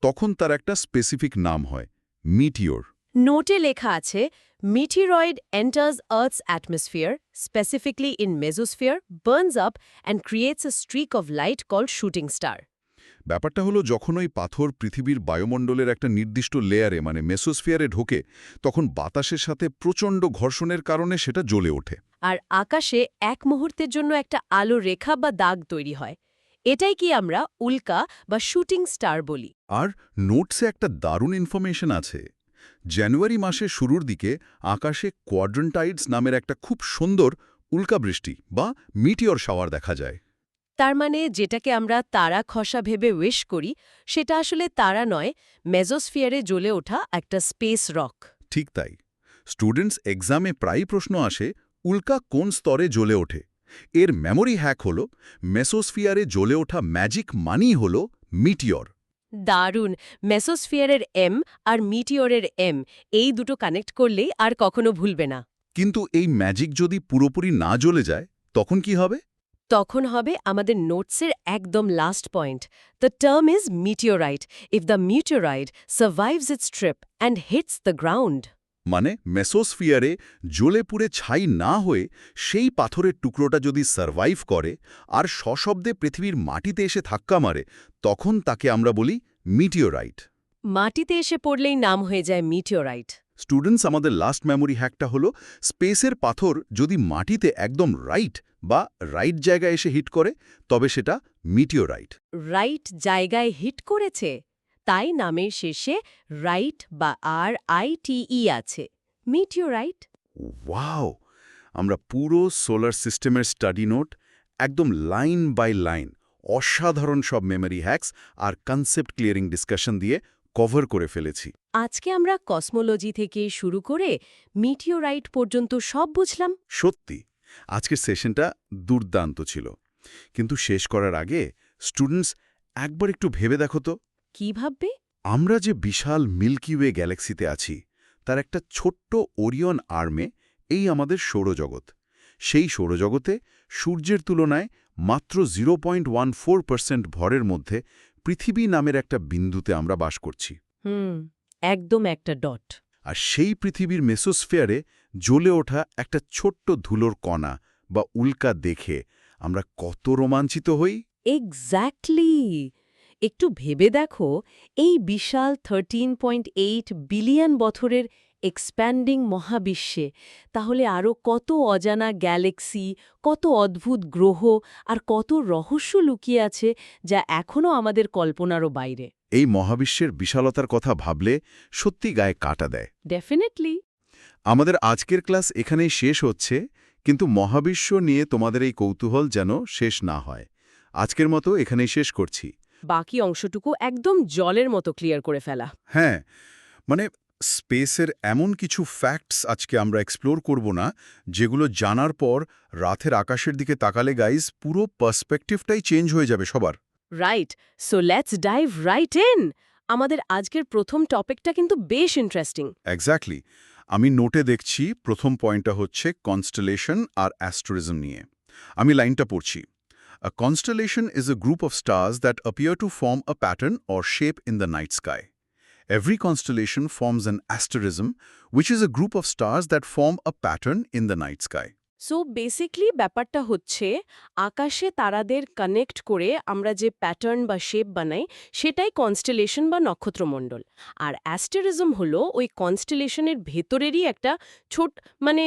তখন তার একটা স্পেসিফিক নাম হয় মিটিওর। নোটে লেখা আছে, meteoroid enters Earth's atmosphere, specifically in mesosphere, burns up and creates a streak of light called shooting star. ব্যাপারটা হলো, যখন ওই পাথর পৃথিবীর বায়ুমণ্ডলের একটা নির্দিষ্ট লেয়ারে মানে মেসোস্ফিয়ারে ঢোকে, তখন বাতাসের সাথে প্রচণ্ড ঘর্ষণের কারণে সেটা জ্বলে ওঠে। আর আকাশে এক মুহূর্তের জন্য একটা আলো রেখা বা দাগ তৈরি হয়। এটাই কি আমরা উল্কা বা শুটিং স্টার বলি। আর নোটসে একটা দারুণ ইনফরমেশন আছে। জানুয়ারি মাসের শুরুর দিকে আকাশে কোয়াড্রেন্টাইডস নামের একটা খুব সুন্দর উল্কাবৃষ্টি বা মিটিওর শাওয়ার দেখা যায়। তার মানে যেটাকে আমরা তারা খসা ভেবে উইশ করি, সেটা আসলে তারা নয়, মেজোস্ফিয়ারে জ্বলে ওঠা একটা স্পেস রক। ঠিক তাই। স্টুডেন্টস এক্সামে প্রায়ই প্রশ্ন আসে, উল্কা কোন স্তরে জ্বলে ওঠে? এর মেমোরি হ্যাক হল, মেসোস্ফিয়ারে জ্বলে ওঠা ম্যাজিক মানি হল মিটিওর। দারুণ! মেসোস্ফিয়ারের এম আর মিটিওরের এম, এই দুটো কানেক্ট করলেই আর কখনো ভুলবে না। কিন্তু এই ম্যাজিক যদি পুরোপুরি না জ্বলে যায়, তখন কি হবে? তখন হবে আমাদের নোটসের একদম last point. The term is meteorite if the meteorite survives its trip and hits the ground. মানে মেসোস্ফিয়ারে জ্বলে পুড়ে ছাই না হয়ে সেই পাথরের টুকরোটা যদি সার্ভাইভ করে আর সশব্দে পৃথিবীর মাটিতে এসে ধাক্কা মারে, তখন তাকে আমরা বলি মিটিওরাইট। মাটিতে এসে পড়লেই নাম হয়ে যায় মিটিওরাইট। স্টুডেন্টস, আমাদের লাস্ট মেমোরি হ্যাকটা হলো, স্পেসের পাথর যদি মাটিতে একদম রাইট জায়গায় এসে হিট করে, তবে সেটা মিটিওরাইট। রাইট জায়গায় হিট করেছে, তাই নামের শেষে রাইট বা RITE আছে। মিটিওরাইট। ওয়াও! আমরা পুরো সোলার সিস্টেমের স্টাডি নোট একদম লাইন বাই লাইন অসাধারণ সব মেমরি হ্যাকস আর কনসেপ্ট ক্লিয়ারিং ডিসকাশন দিয়ে কভার করে ফেলেছি। আজকে আমরা কসমোলজি থেকে শুরু করে মিটিওরাইট পর্যন্ত সব বুঝলাম। সত্যি আজকের সেশনটা দুর্দান্ত ছিল, কিন্তু শেষ করার আগে স্টুডেন্টস একবার একটু ভেবে দেখো তো, কি ভাববে? আমরা যে বিশাল মিল্কি ওয়ে গ্যালাক্সিতে আছি তার একটা ছোট্ট ওরিয়ন আর্মে এই আমাদের সৌরজগৎ। সেই সৌরজগতে সূর্যের তুলনায় মাত্র 0.14% ভরের মধ্যে পৃথিবী নামের একটা বিন্দুতে আমরা বাস করছি। একদম একটা ডট। আর সেই পৃথিবীর মেসোস্ফিয়ারে জ্বলে ওঠা একটা ছোট্ট ধুলোর কণা বা উল্কা দেখে আমরা কত রোমাঞ্চিত হই। এক্স্যাক্টলি! একটু ভেবে দেখো, এই বিশাল 13.8 বিলিয়ন বছরের এক্সপ্যান্ডিং মহাবিশ্বে তাহলে আরও কত অজানা গ্যালাক্সি, কত অদ্ভুত গ্রহ আর কত রহস্য লুকিয়ে আছে যা এখনও আমাদের কল্পনারও বাইরে। এই মহাবিশ্বের বিশালতার কথা ভাবলে সত্যি গায়ে কাঁটা দেয়। ডেফিনেটলি। আমাদের আজকের ক্লাস এখানেই শেষ হচ্ছে, কিন্তু মহাবিশ্ব নিয়ে তোমাদের এই কৌতূহল যেন শেষ না হয়। আজকের মতো এখানেই শেষ করছি। বাকি অংশটুকু একদম জলের মতো ক্লিয়ার করে ফেলা। হ্যাঁ, মানে স্পেসের এমন কিছু ফ্যাক্টস আজকে আমরা এক্সপ্লোর করব না, যেগুলো জানার পর রাতের আকাশের দিকে তাকালে গাইজ পুরো পার্সপেক্টিভটাই চেঞ্জ হয়ে যাবে সবার। Right, so let's dive right in. আমাদের আজকের প্রথম টপিকটা কিন্তু বেশ ইন্টারেস্টিং। এক্স্যাক্টলি। আমি নোটে দেখছি প্রথম পয়েন্টটা হচ্ছে কনস্টেলেশন আর অ্যাস্ট্রোরিজম নিয়ে। আমি লাইনটা পড়ছি। A constellation is a group of stars that appear to form a pattern or shape in the night sky. Every constellation forms an asterism, which is a group of stars that form a pattern in the night sky. So basically ব্যাপারটা হচ্ছে আকাশে তারাদের connect করে আমরা যে pattern বা shape বানাই সেটাই কনস্টেলেশন বা নক্ষত্রমণ্ডল। আর অ্যাস্টেরিজম হলো ওই কনস্টেলেশনের ভেতরেরই একটা মানে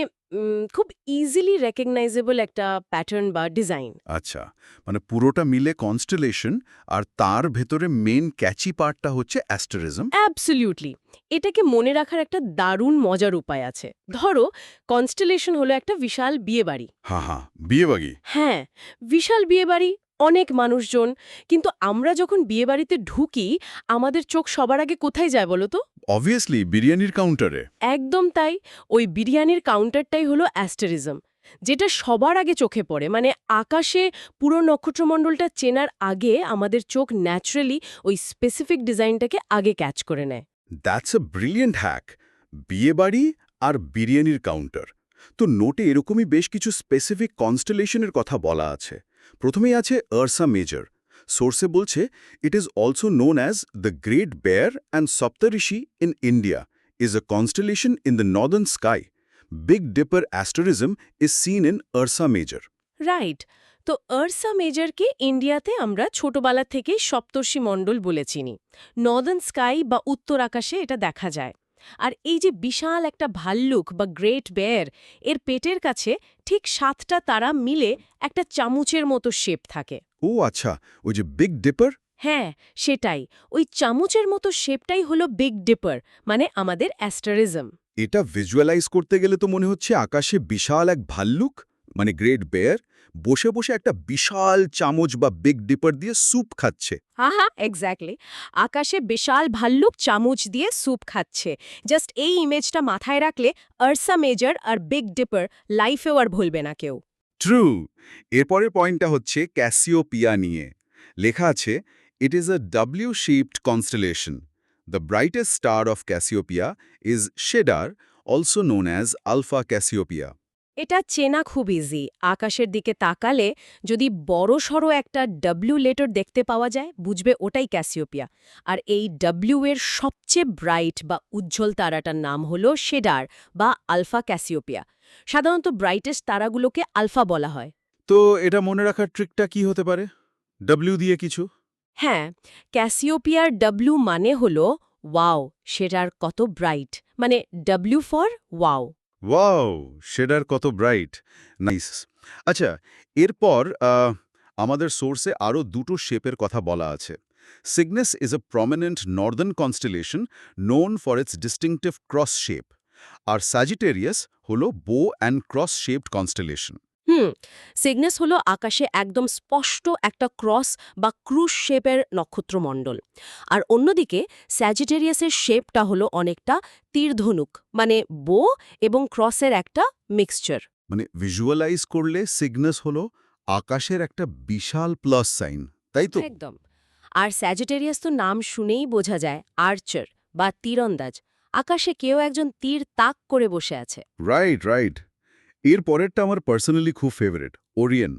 খুব ইজিলি রেকগনাইজেবল একটা প্যাটার্ন বা ডিজাইন। আচ্ছা, মানে পুরোটা মিলে কনস্টেলেশন, আর তার ভেতরে মেন ক্যাচি পার্টটা হচ্ছে অ্যাস্টেরিজম। অ্যাবসলিউটলি। এটাকে মনে রাখার একটা দারুণ মজার উপায় আছে। ধরো, কনস্টেলেশন হলো একটা বিশাল বিয়েবাড়ি। হ্যাঁ, বিয়েবাড়ি। হ্যাঁ, বিশাল বিয়েবাড়ি, অনেক মানুষজন। কিন্তু আমরা যখন বিয়েবাড়িতে ঢুকি আমাদের চোখ সবার আগে কোথায় যায় বলো তো? অবভিয়াসলি বিরিয়ানির কাউন্টারে। একদম তাই। ওই বিরিয়ানির কাউন্টারটাই হলো অ্যাস্টেরিজম, যেটা সবার আগে চোখে পড়ে। মানে আকাশে পুরো নক্ষত্রমণ্ডলটা চেনার আগে আমাদের চোখ ন্যাচারালি ওই স্পেসিফিক ডিজাইনটাকে আগে ক্যাচ করে নেয়। That's a brilliant hack. বিয়েবাড়ি আর বিরিয়ানির কাউন্টার। তো নোটে এরকমই বেশ কিছু স্পেসিফিক কনস্টেলেশনের কথা বলা আছে। প্রথমেই আছে আরসা মেজর। সোর্সে বলছে it is also known as the great bear and Saptarishi in India, is a constellation in the northern sky. Big dipper asterism is seen in Ursa Major. Right. তো আরসা মেজরকে ইন্ডিয়াতে আমরা ছোটবেলা থেকেই সপ্তর্ষি মণ্ডল বলে চিনি। নর্দার্ন স্কাই বা উত্তর আকাশে এটা দেখা যায়। আর এই যে বিশাল একটা ভাল্লুক বা গ্রেট বেয়ার, এর পেটের কাছে ঠিক 7টা তারা মিলে একটা চামচের মতো শেপ থাকে। ও আচ্ছা, ওই যে বিগ ডিপার। হ্যাঁ, সেটাই। ওই চামচের মতো শেপটাই হলো বিগ ডিপার, মানে আমাদের অ্যাস্টেরিজম। এটা ভিজুয়ালাইজ করতে গেলে তো মনে হচ্ছে আকাশে বিশাল এক ভাল্লুক, মানে গ্রেট বেয়ার, বসে বসে একটা বিশাল চামচ বা বিগ ডিপার দিয়ে স্যুপ খাচ্ছে। হ্যাঁ, এক্স্যাক্টলি। আকাশে বিশাল ভাল্লুক চামচ দিয়ে স্যুপ খাচ্ছে। জাস্ট এই ইমেজটা মাথায় রাখলে আরসা মেজর আর বিগ ডিপার লাইফেও আর ভুলবে না কেউ। ট্রু। এরপরের পয়েন্টটা হচ্ছে ক্যাসিওপিয়া নিয়ে। লেখা আছে, it is a W shaped constellation. The brightest star of Cassiopeia is Schedar, also known as alpha Cassiopeia. এটা চেনা খুব ইজি। আকাশের দিকে তাকালে যদি বড়সড় একটা ডব্লিউ লেটার দেখতে পাওয়া যায়, বুঝবে ওটাই ক্যাসিওপিয়া। আর এই ডব্লিউ এর সবচেয়ে ব্রাইট বা উজ্জ্বল তারাটার নাম হলো শেডার বা আলফা ক্যাসিওপিয়া। সাধারণত ব্রাইটেস্ট তারাগুলোকে আলফা বলা হয়। তো এটা মনে রাখার ট্রিকটা কি হতে পারে? ডব্লিউ দিয়ে কিছু? হ্যাঁ, ক্যাসিওপিয়ার ডব্লিউ মানে হলো ওয়াও, শেডার কত ব্রাইট, মানে ডব্লিউ ফর ওয়াও। ওয়াও, শেডার কত ব্রাইট। নাইস। আচ্ছা, এরপর আমাদের সোর্সে আরও দুটো শেপের কথা বলা আছে। Cygnus is a prominent northern constellation known for its distinctive cross shape, আর স্যাজিটেরিয়াস হল bow and cross shaped constellation. Cygnus হলো আকাশে একদম স্পষ্ট একটা ক্রস বা ক্রুশ শেপের নক্ষত্রমণ্ডল। আর অন্যদিকে স্যাজিটেরিয়াসের শেপটা হলো অনেকটা তীরধনুক, মানে বো এবং ক্রসের একটা মিক্সচার। মানে ভিজুয়ালাইজ করলে সিগনাস হলো আকাশের একটা বিশাল প্লাস সাইন, তাই তো? একদম। আর স্যাজিটেরিয়াস তো নাম শুনেই বোঝা যায় আর্চার বা তীরন্দাজ। আকাশে কেউ একজন তীর তাক করে বসে আছে। Right, right. এর পরেরটা আমার পার্সোনালি খুব ফেভারিট, ওরিয়ন।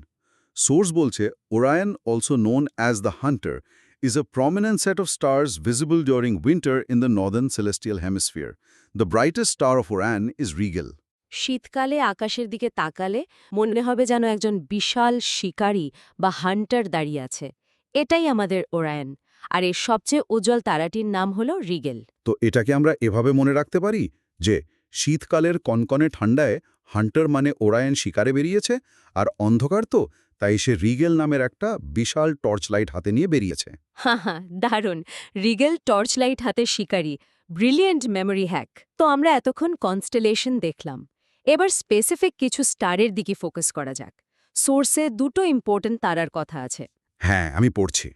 সোর্স বলছে Orion, also known as the Hunter, is a prominent set of stars visible during winter in the northern celestial hemisphere. The brightest star of Orion is Regal. শীতকালে আকাশের দিকে তাকালে মনে হবে যেন একজন বিশাল শিকারী বা হান্টার দাঁড়িয়ে আছে। এটাই আমাদের ওরায়ন। আর এর সবচেয়ে উজ্জ্বল তারাটির নাম হলো রিগেল। তো এটাকে আমরা এভাবে মনে রাখতে পারি যে শীতকালের কনকনে ঠান্ডায় হান্টার মানে ওরায়ন শিকারে বেরিয়েছে, আর অন্ধকার তো, তাই সে রিগেল নামের একটা বিশাল টর্চ লাইট হাতে নিয়ে বেরিয়েছে। হা, দারুণ। রিগেল টর্চ লাইট হাতে শিকারী, ব্রিলিয়েন্ট মেমোরি হ্যাক। তো আমরা এতক্ষণ কনস্টেলেশন দেখলাম। এবার স্পেসিফিক কিছু স্টারের দিকে ফোকাস করা যাক। সোর্সে দুটো ইম্পর্ট্যান্ট তারার কথা আছে। হ্যাঁ, আমি পড়ছি।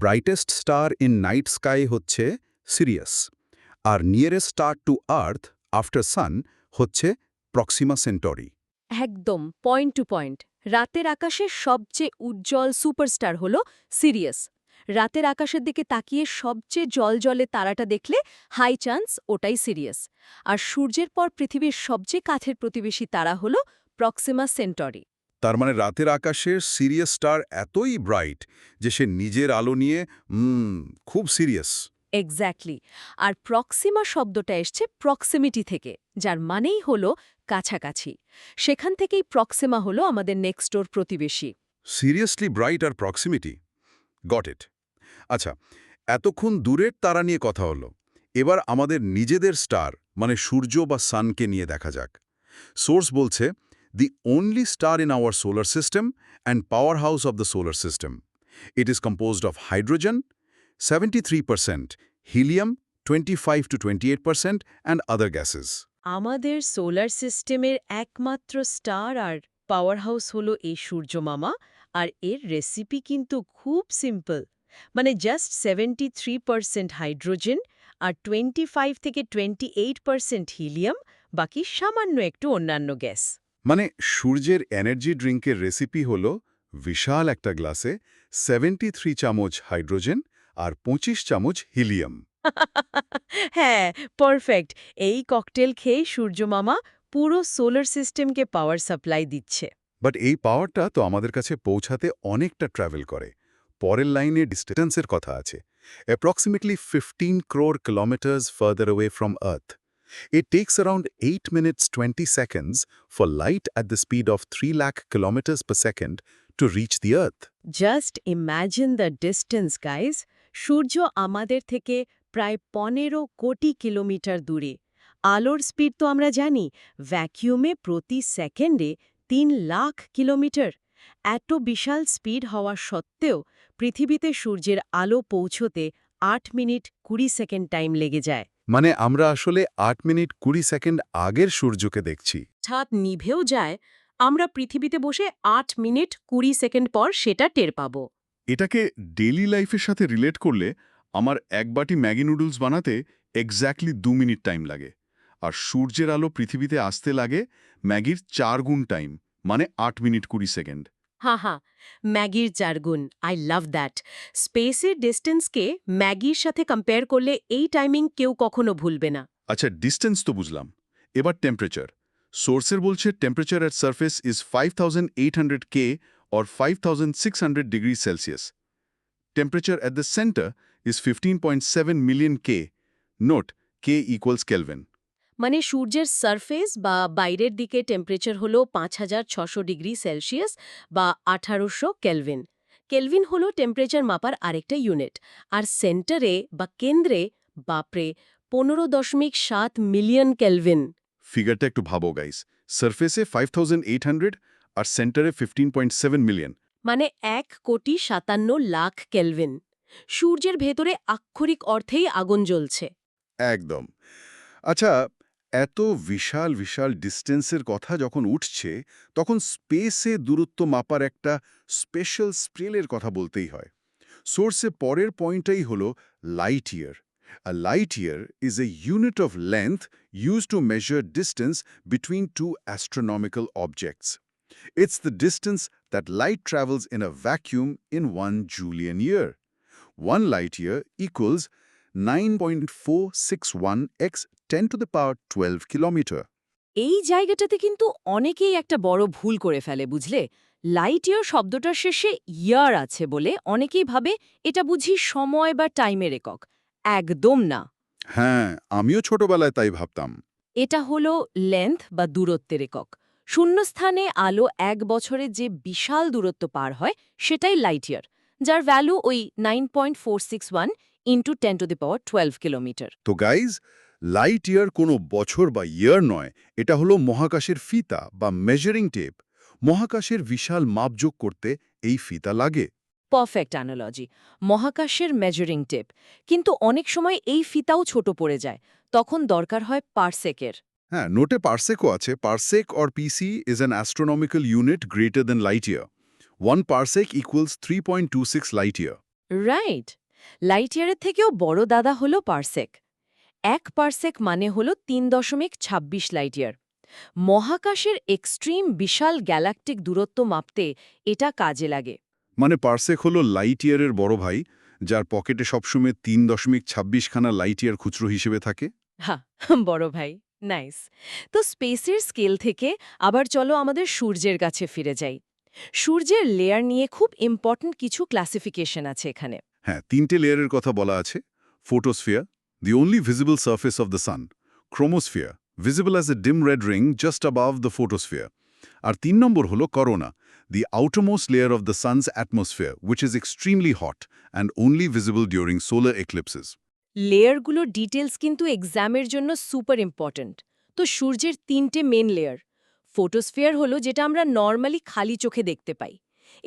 Brightest star in night sky হচ্ছে সিরিয়াস, আর nearest star to earth after sun হচ্ছে প্রক্সিমা সেন্টরি। একদম পয়েন্ট টু পয়েন্ট। রাতের আকাশের সবচেয়ে উজ্জ্বল সুপারস্টার হলো সিরিয়াস। রাতের আকাশের দিকে তাকিয়ে সবচেয়ে জলজলে তারাটা দেখলে হাই চান্স ওটাই সিরিয়াস। আর সূর্যের পর পৃথিবীর সবচেয়ে কাছের প্রতিবেশী তারা হলো প্রক্সিমা সেন্টরি। তার মানে রাতের আকাশের সিরিয়াস স্টার এতই ব্রাইট যে সে নিজের আলো নিয়ে খুব সিরিয়াস। এক্স্যাক্টলি। আর প্রক্সিমা শব্দটা এসছে প্রক্সিমিটি থেকে, যার মানেই হলো কাছাকাছি। সেখান থেকেই প্রক্সিমা হলো আমাদের নেক্সট ডোর প্রতিবেশী। সিরিয়াসলি ব্রাইট আর প্রক্সিমিটি, গট ইট। আচ্ছা, এতক্ষণ দূরের তারা নিয়ে কথা হলো, এবার আমাদের নিজেদের স্টার মানে সূর্য বা সানকে নিয়ে দেখা যাক। সোর্স বলছে দি only star in our solar system and powerhouse of the solar system. It is composed of hydrogen, 73%, helium, 25 to 28%, and other gases. আমাদের সোলার সিস্টেমের একমাত্র স্টার আর পাওয়ার হাউস হলো এই সূর্যমামা। আর এর রেসিপি কিন্তু খুব সিম্পল। মানে জাস্ট 73% হাইড্রোজেন আর 25 থেকে 28% হিলিয়াম, বাকি সামান্য একটু অন্যান্য গ্যাস। মানে সূর্যের এনার্জি ড্রিঙ্কের রেসিপি হল বিশাল একটা গ্লাসে 73 চামচ হাইড্রোজেন আর 25 চামচ হিলিয়াম। হ্যাঁ, পারফেক্ট। এই ককটেল খেয়ে সূর্যমামা পুরো সোলার সিস্টেমকে পাওয়ার সাপ্লাই দিচ্ছে। বাট এই পাওয়ারটা তো আমাদের কাছে পৌঁছাতে অনেকটা ট্রাভেল করে। পরের লাইনে ডিস্টেন্সের কথা আছে, approximately 15 crore kilometers further away from Earth. It takes around 8 minutes 20 seconds for light at the speed of 3 lakh kilometers per second to reach the Earth. Just imagine the distance guys. সূর্য আমাদের থেকে প্রায় 15 কোটি kilometre দূরে। আলোর speed তো আমরা জানি, ভ্যাকিউমে প্রতি সেকেন্ডে 3 লাখ কিলোমিটার। এত বিশাল স্পিড হওয়া সত্ত্বেও পৃথিবীতে সূর্যের আলো পৌঁছতে 8 মিনিট 20 সেকেন্ড টাইম লেগে যায়। মানে আমরা আসলে 8 মিনিট 20 সেকেন্ড আগের সূর্যকে দেখছি। ছাদ নিভেও যায়, আমরা পৃথিবীতে বসে 8 মিনিট 20 সেকেন্ড পর সেটা টের পাবো। এটাকে ডেইলি লাইফের সাথে রিলেট করলে আমার এক বাটি ম্যাগি নুডলস বানাতে এক্স্যাক্টলি 2 মিনিট টাইম লাগে, আর সূর্যের আলো পৃথিবীতে আসতে লাগে ম্যাগির 4 গুণ টাইম, মানে 8 মিনিট 20 সেকেন্ড। হা, ম্যাগির 4 গুণ। I love that. স্পেসের ডিস্টেন্সকে ম্যাগির সাথে কম্পেয়ার করলে এই টাইমিং কেউ কখনো ভুলবে না। আচ্ছা, ডিস্টেন্স তো বুঝলাম, এবার টেম্পারেচার। সোর্সের বলছে temperature at surface is 5800 K or 5600 degrees Celsius. Temperature at the center is 15.7 million K. Note, K equals Kelvin. মানে সূর্যের সারফেস বা বাইরের দিকে টেম্পারেচার হলো 5600 ডিগ্রি সেলসিয়াস বা 1800 কেলভিন। কেলভিন হলো টেম্পারেচার মাপার আরেকটা ইউনিট। আর সেন্টারে বা কেন্দ্রে, বাপরে, 15.7 মিলিয়ন কেলভিন। ফিগারটা একটু ভাবো গাইস, সারফেসে 5800 আর সেন্টারে 15.7 মিলিয়ন। মানে 1,57,00,000 কেলভিন। সূর্যের ভেতরে আক্ষরিক অর্থেই আগুন জ্বলছে। একদম। আচ্ছা, এত বিশাল বিশাল ডিস্টেন্সের কথা যখন উঠছে তখন স্পেসে দূরত্ব মাপার একটা স্পেশাল স্কেলের কথা বলতেই হয়। সোর্সে পরের পয়েন্টটাই হলো light year. A light year is a unit of length used to measure distance between two astronomical objects. It's the distance that light travels in a vacuum in 1 Julian year. 1 light year equals 9.461 x 10 to the power 12 kilometer. এই জায়গাটাতে কিন্তু অনেকেই একটা বড় ভুল করে ফেলে, বুঝলে? লাইট ইয়ার শব্দটার শেষে ইয়ার আছে বলে অনেকেই ভাবে এটা বুঝি সময় বা টাইমের একক। একদম না। হ্যাঁ, আমিও ছোটবেলায় তাই ভাবতাম। এটা হলো লেন্থ বা দূরত্বের একক। শূন্যস্থানে আলো 1 বছরে যে বিশাল দূরত্ব পার হয় সেটাই লাইট ইয়ার, যার ভ্যালু ওই 9.461 into 10 to the power 12 kilometre. তো গাইজ, লাইট ইয়ার কোনো বছর বা ইয়ার নয়, এটা হলো মহাকাশের ফিতা বা মেজারিং টেপ। মহাকাশের বিশাল মাপযোগ করতে এই ফিতা লাগে। পারফেক্ট অ্যানালজি, মহাকাশের মেজারিং টেপ। কিন্তু অনেক সময় এই ফিতাও ছোট পড়ে যায়, তখন দরকার হয় পারসেকের। হ্যাঁ, নোটে পারসেকও আছে। Parsec or PC is an astronomical unit greater than light year. 1 parsec equals 3.26 light year. Right. Light ইয়ারের থেকেও বড় দাদা হলো পারসেক। 1 পারসেক মানে হলো 3.26 লাইট ইয়ার। মহাকাশের এক্সট্রিম বিশাল গ্যালাকটিক দূরত্ব মাপতে এটা কাজে লাগে। মানে পারসেক হলো লাইট ইয়ারের বড় ভাই, যার পকেটে সবসময় 3.26 খানা লাইট ইয়ার খুচরো হিসেবে থাকে। হ্যাঁ, বড় ভাই, নাইস। তো স্পেসের স্কেল থেকে আবার চলো আমাদের সূর্যের কাছে ফিরে যাই। সূর্যের লেয়ার নিয়ে খুব ইম্পর্ট্যান্ট কিছু ক্লাসিফিকেশন আছে এখানে। হ্যাঁ, 3টে লেয়ারের কথা বলা আছে। ফোটোস্ফিয়ার, the only visible surface of the sun. Chromosphere, visible as a dim red ring just above the photosphere. আর 3 নম্বর হলো corona, the outermost layer of the sun's atmosphere, which is extremely hot and only visible during solar eclipses. লেয়ারগুলোর details কিন্তু এক্সামের জন্য super important. তো সূর্যের 3টে main layer. ফোটোস্ফিয়ার হলো যেটা আমরা নর্মালি খালি চোখে দেখতে পাই।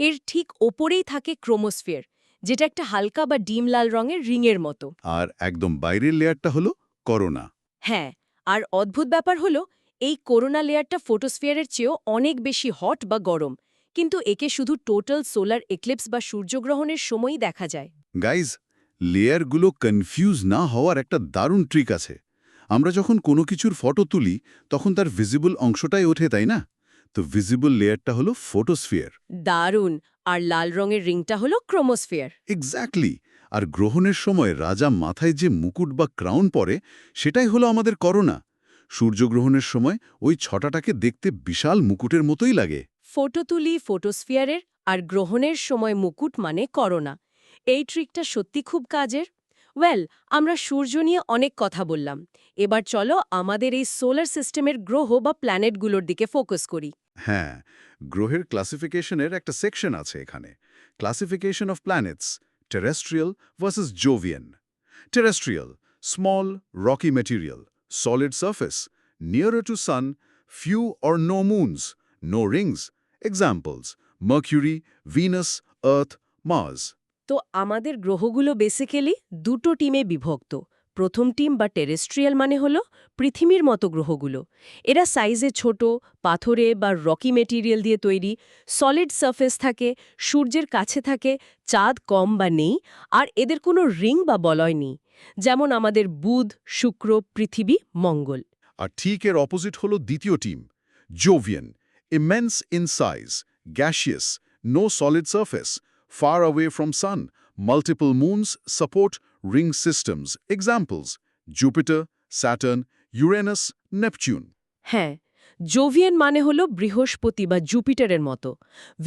এর ঠিক ওপরেই থাকে ক্রোমোস্ফিয়ার, যেটা একটা হালকা বা ডিম লাল রঙের রিংয়ের মতো। আর একদম বাইরের লেয়ারটা হলো করোনা। হ্যাঁ, আর অদ্ভুত ব্যাপার হলো এই করোনা লেয়ারটা ফোটোস্ফিয়ারের চেয়েও অনেক বেশি হট বা গরম, কিন্তু একে শুধু টোটাল সোলার এক্লিপস বা সূর্যগ্রহণের সময়ই দেখা যায়। গাইজ, লেয়ারগুলো কনফিউজ না হওয়ার একটা দারুণ ট্রিক আছে। আমরা যখন কোনো কিছুর ফটো তুলি তখন তার ভিজিবল অংশটাই ওঠে, তাই না? তো ভিজিবল লেয়ারটা হলো ফোটোস্ফিয়ার। দারুণ। আর লাল রঙের রিংটা হলো ক্রোমোস্ফিয়ার। এক্স্যাক্টলি। আর গ্রহণের সময় রাজা মাথায় যে মুকুট বা ক্রাউন পরে, সেটাই হলো আমাদের করোনা। সূর্যগ্রহণের সময় ওই ছটাটাকে দেখতে বিশাল মুকুটের মতোই লাগে। ফটো তুলি ফোটোস্ফিয়ারের, আর গ্রহণের সময় মুকুট মানে করোনা। এই ট্রিকটা সত্যি খুব কাজের। ওয়েল, আমরা সূর্য নিয়ে অনেক কথা বললাম। এবার চলো আমাদের এই সোলার সিস্টেমের গ্রহ বা প্ল্যানেটগুলোর দিকে ফোকাস করি। হ্যাঁ, গ্রহের ক্লাসিফিকেশনের একটা সেকশন আছে এখানে। Classification of planets, terrestrial versus Jovian. Terrestrial, small, Rocky material, solid surface, nearer to sun, few or no moons, no rings. Examples: Mercury, Venus, Earth, Mars. তো আমাদের গ্রহগুলো বেসিক্যালি দুটো টিমে বিভক্ত। প্রথম টিম বা টেরেস্ট্রিয়াল মানে হলো পৃথিবীর মতো গ্রহগুলো। এরা সাইজে ছোট, পাথরে বা রকি মেটেরিয়াল দিয়ে তৈরি, সলিড সারফেস থাকে, সূর্যের কাছে থাকে, চাঁদ কম বা নেই, আর এদের কোনো রিং বা বলয় নেই, যেমন আমাদের বুধ, শুক্র, পৃথিবী, মঙ্গল। আর ঠিক এর অপোজিট হলো দ্বিতীয় team, Jovian. Immense in size, gaseous, no solid surface, far away from sun, multiple moons, support ring systems. Examples: Jupiter, Saturn, Uranus, Neptune. হ্যাঁ, জোভিয়ান মানে হলো বৃহস্পতি বা জুপিটারের মতো।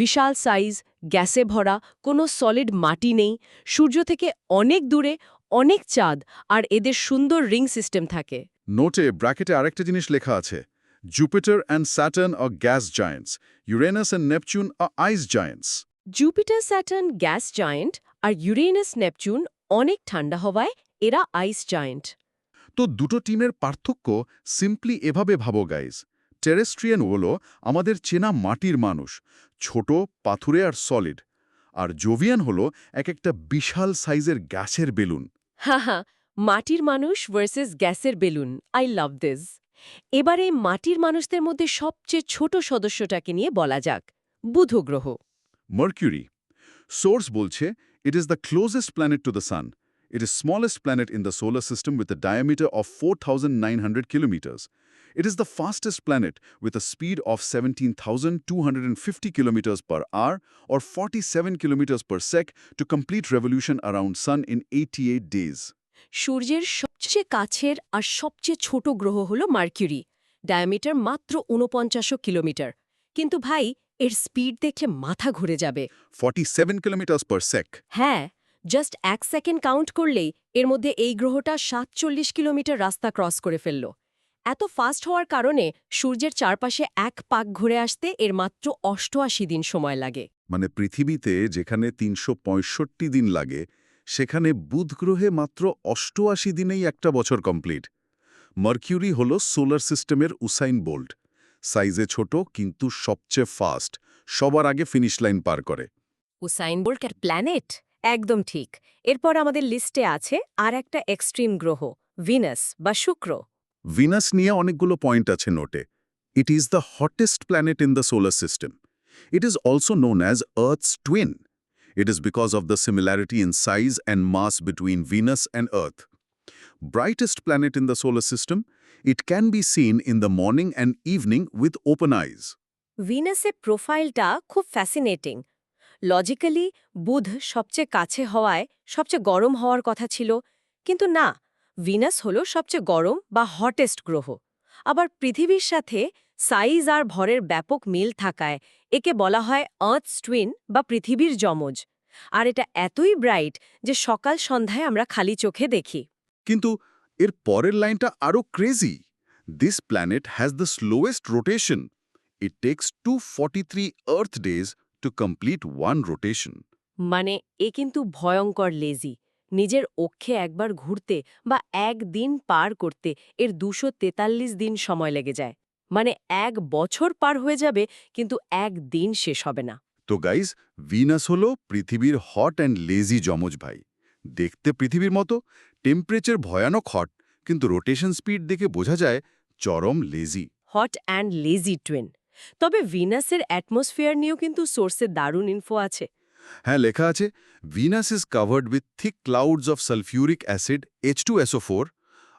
বিশাল সাইজ, গ্যাসে ভরা, কোনো সলিড মাটি নেই, সূর্য থেকে অনেক দূরে, অনেক চাঁদ, আর এদের সুন্দর রিং সিস্টেম থাকে। নোটে ব্র্যাকেটে আরেকটা জিনিস লেখা আছে, Jupiter and Saturn are gas giants. Uranus and Neptune are ice giants. Jupiter, Saturn gas giant, আর ইউরেনাস, নেপচুন অনেক ঠান্ডা হওয়ায় এরা আইস জায়েন্ট। তো দুটো টিমের পার্থক্য সিম্পলি এভাবে ভাবো গাইজ। টেরেস্ট্রিয়ান হলো আমাদের চেনা মাটির মানুষ, ছোট, পাথুরে আর সলিড। আর জোভিয়ান হলো এক একটা বিশাল সাইজের গ্যাসের বেলুন। হা, মাটির মানুষ ভার্সেস গ্যাসের বেলুন। I love this. এবার এই মাটির মানুষদের মধ্যে সবচেয়ে ছোট সদস্যটাকে নিয়ে বলা যাক, বুধ গ্রহ। মার্কিউরি। সোর্স বলছে, it is the closest planet to the sun. It is smallest planet in the solar system with a diameter of 4,900 kilometers. It is the fastest planet with a speed of 17,250 kilometers per hour or 47 kilometers per sec to complete revolution around sun in 88 days. সূর্যের সবচেয়ে কাছের আর সবচেয়ে ছোট গ্রহ হল mercury, diameter মাত্র ৪৯ kilometre. কিন্তু ভাই, এর স্পিড দেখলে মাথা ঘুরে যাবে। 47 kilometers per sec. হ্যাঁ, জাস্ট ১ সেকেন্ড কাউন্ট করলেই এর মধ্যে এই গ্রহটা ৪৭ কিলোমিটার রাস্তা ক্রস করে ফেলল। এত ফাস্ট হওয়ার কারণে সূর্যের চারপাশে এক পাক ঘুরে আসতে এর মাত্র ৮৮ দিন সময় লাগে। মানে পৃথিবীতে যেখানে ৩৬৫ দিন লাগে, সেখানে বুধ গ্রহে মাত্র ৮৮ দিনেই একটা বছর কমপ্লিট। মার্কিউরি হল সোলার সিস্টেমের উসাইন বোল্ট। সাইজে ছোট কিন্তু সবচেয়ে ফাস্ট, সবার আগে ফিনিশ লাইন পার করে। Usain Bolt planet? একদম ঠিক। এরপর আমাদের লিস্টে আছে আর একটা এক্সট্রিম গ্রহ, ভিনাস বা শুক্র। ভিনাস নিয়ে অনেকগুলো পয়েন্ট আছে নোটে। ইট is the hottest planet in the solar system. It is also known as earths twin. It is because of the similarity in size and mass between Venus and Earth. Brightest planet in the solar system, it can be seen in the morning and evening with open eyes. ভিনাসের প্রোফাইলটা খুব fascinating. Logically বুধ সবচেয়ে কাছে হওয়ায় সবচেয়ে গরম হওয়ার কথা ছিল, কিন্তু না, ভিনাস হলো সবচেয়ে গরম বা হটেস্ট গ্রহ। আবার পৃথিবীর সাথে সাইজ আর ভরের ব্যাপক মিল থাকায় একে বলা হয় আর্থস টুইন বা পৃথিবীর যমজ। আর এটা এতই ব্রাইট যে সকাল সন্ধ্যায় আমরা খালি চোখে দেখি। কিন্তু এর পরের লাইনটা আরো crazy. This planet has the slowest rotation. It takes 243 Earth days to complete one rotation. মানে এ কিন্তু ভয়ঙ্কর লেজি। নিজের অক্ষে একবার ঘুরতে বা একদিন পার করতে এর ২৪৩ দিন সময় লেগে যায়। মানে ১ বছর পার হয়ে যাবে, কিন্তু একদিন শেষ হবে না। তো গাইজ, ভিনাস হলো পৃথিবীর হট অ্যান্ড লেজি যমজ ভাই। দেখতে পৃথিবীর মতো, টেম্পারেচার ভয়ানক হট, কিন্তু রোটেশন স্পিড দেখে বোঝা যায় চরম lazy. Hot and lazy twin. তবে ভিনাসের অ্যাটমসফিয়ার নিয়েও কিন্তু সোর্সে দারুণ ইনফো আছে। হ্যাঁ, লেখা আছে, Venus is covered with thick clouds of sulphuric acid H2SO4.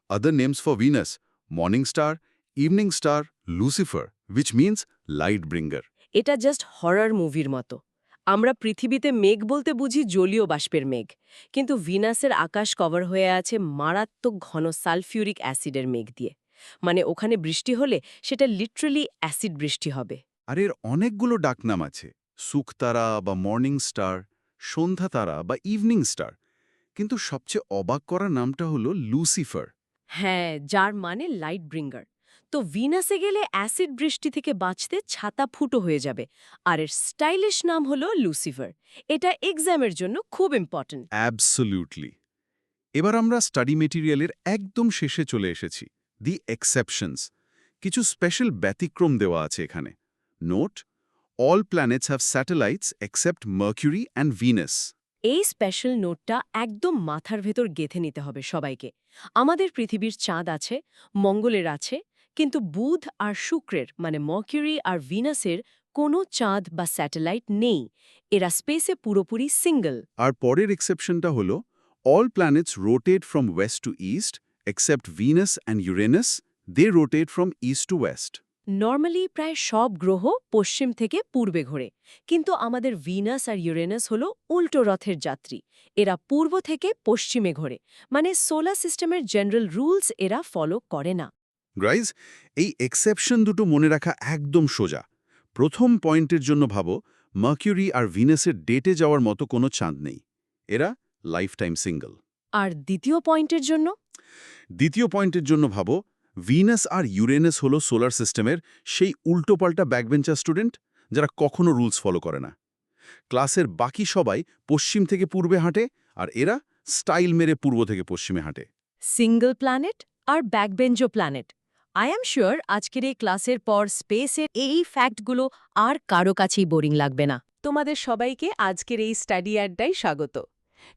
Other names for Venus: morning star, evening star, Lucifer, which means light bringer. এটা জাস্ট হরর মুভির মতো। আমরা পৃথিবীতে মেঘ বলতে বুঝি জলীয় বাষ্পের মেঘ, কিন্তু ভিনাসের আকাশ কভার হয়ে আছে মারাত্মক ঘন সালফিউরিক অ্যাসিডের মেঘ দিয়ে। মানে ওখানে বৃষ্টি হলে সেটা লিটারালি অ্যাসিড বৃষ্টি হবে। আর এর অনেকগুলো ডাকনাম আছে, সুখতারা বা মর্নিং স্টার, সন্ধ্যা তারা বা ইভিনিং স্টার। কিন্তু সবচেয়ে অবাক করা নামটা হলো লুসিফার। হ্যাঁ, যার মানে লাইট ব্রিঙ্গার। তো ভিনাসে গেলে অ্যাসিড বৃষ্টি থেকে বাঁচতে ছাতা ফুটো হয়ে যাবে, আর এর স্টাইলিশ নাম হলো লুসিফার। এটা এক্সামের জন্য খুব ইম্পর্ট্যান্ট। অ্যাবসলিউটলি। এবার আমরা স্টাডি মেটেরিয়ালের একদম শেষে চলে এসেছি, দি এক্সেপশনস। কিছু স্পেশাল ব্যতিক্রম দেওয়া আছে এখানে। Note: all planets have satellites except mercury and Venus. এই স্পেশাল নোটটা একদম মাথার ভেতর গেঁথে নিতে হবে সবাইকে। আমাদের পৃথিবীর চাঁদ আছে, মঙ্গলের আছে, কিন্তু বুধ আর শুক্রের মানে মার্কিউরি আর ভিনাসের কোনো চাঁদ বা স্যাটেলাইট নেই। এরা স্পেসে পুরোপুরি সিঙ্গল। আর পরের এক্সেপশনটা হলো, all planets rotate from west to east except Venus and Uranus, they rotate from east to west. Normally প্রায় সব গ্রহ পশ্চিম থেকে পূর্বে ঘোরে, কিন্তু আমাদের ভিনাস আর ইউরেনাস হলো উল্টো রথের যাত্রী। এরা পূর্ব থেকে পশ্চিমে ঘোরে, মানে সোলার সিস্টেমের জেনারেল রুলস এরা ফলো করে না। গাইজ, এই এক্সেপশন দুটো মনে রাখা একদম সোজা। প্রথম পয়েন্টের জন্য ভাবো, মার্কিউরি আর ভিনাসের ডেটে যাওয়ার মতো কোনো চাঁদ নেই, এরা লাইফ টাইম সিঙ্গল। আর দ্বিতীয় পয়েন্টের জন্য? দ্বিতীয় পয়েন্টের জন্য ভাবো, ভিনাস আর ইউরেনাস হলো সোলার সিস্টেমের সেই উল্টোপাল্টা ব্যাকবেঞ্চার স্টুডেন্ট যারা কখনো রুলস ফলো করে না। ক্লাসের বাকি সবাই পশ্চিম থেকে পূর্বে হাঁটে, আর এরা স্টাইল মেরে পূর্ব থেকে পশ্চিমে হাঁটে। সিঙ্গল প্ল্যানেট আর ব্যাকবেঞ্চো প্ল্যানেট। আই অ্যাম শিওর আজকের এই ক্লাসের পর স্পেসের এই ফ্যাক্টগুলো আর কারো কাছেই বোরিং লাগবে না। তোমাদের সবাইকে আজকের এই স্টাডি আড্ডায় স্বাগত।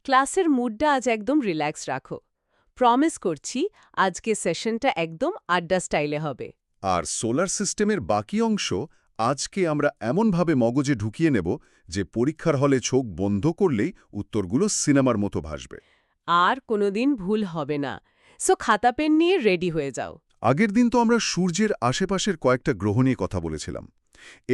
ক্লাসের মুডটা আজ একদম রিল্যাক্স রাখো। প্রমিস করছি আজকে সেশনটা একদম আড্ডা স্টাইলে হবে। আর সোলার সিস্টেমের বাকি অংশ আজকে আমরা এমনভাবে মগজে ঢুকিয়ে নেব যে পরীক্ষার হলে চোখ বন্ধ করলেই উত্তরগুলো সিনেমার মতো ভাসবে। আর কোনোদিন ভুল হবে না। সো খাতা পেন নিয়ে রেডি হয়ে যাও। আগের দিন তো আমরা সূর্যের আশেপাশের কয়েকটা গ্রহ নিয়ে কথা বলেছিলাম।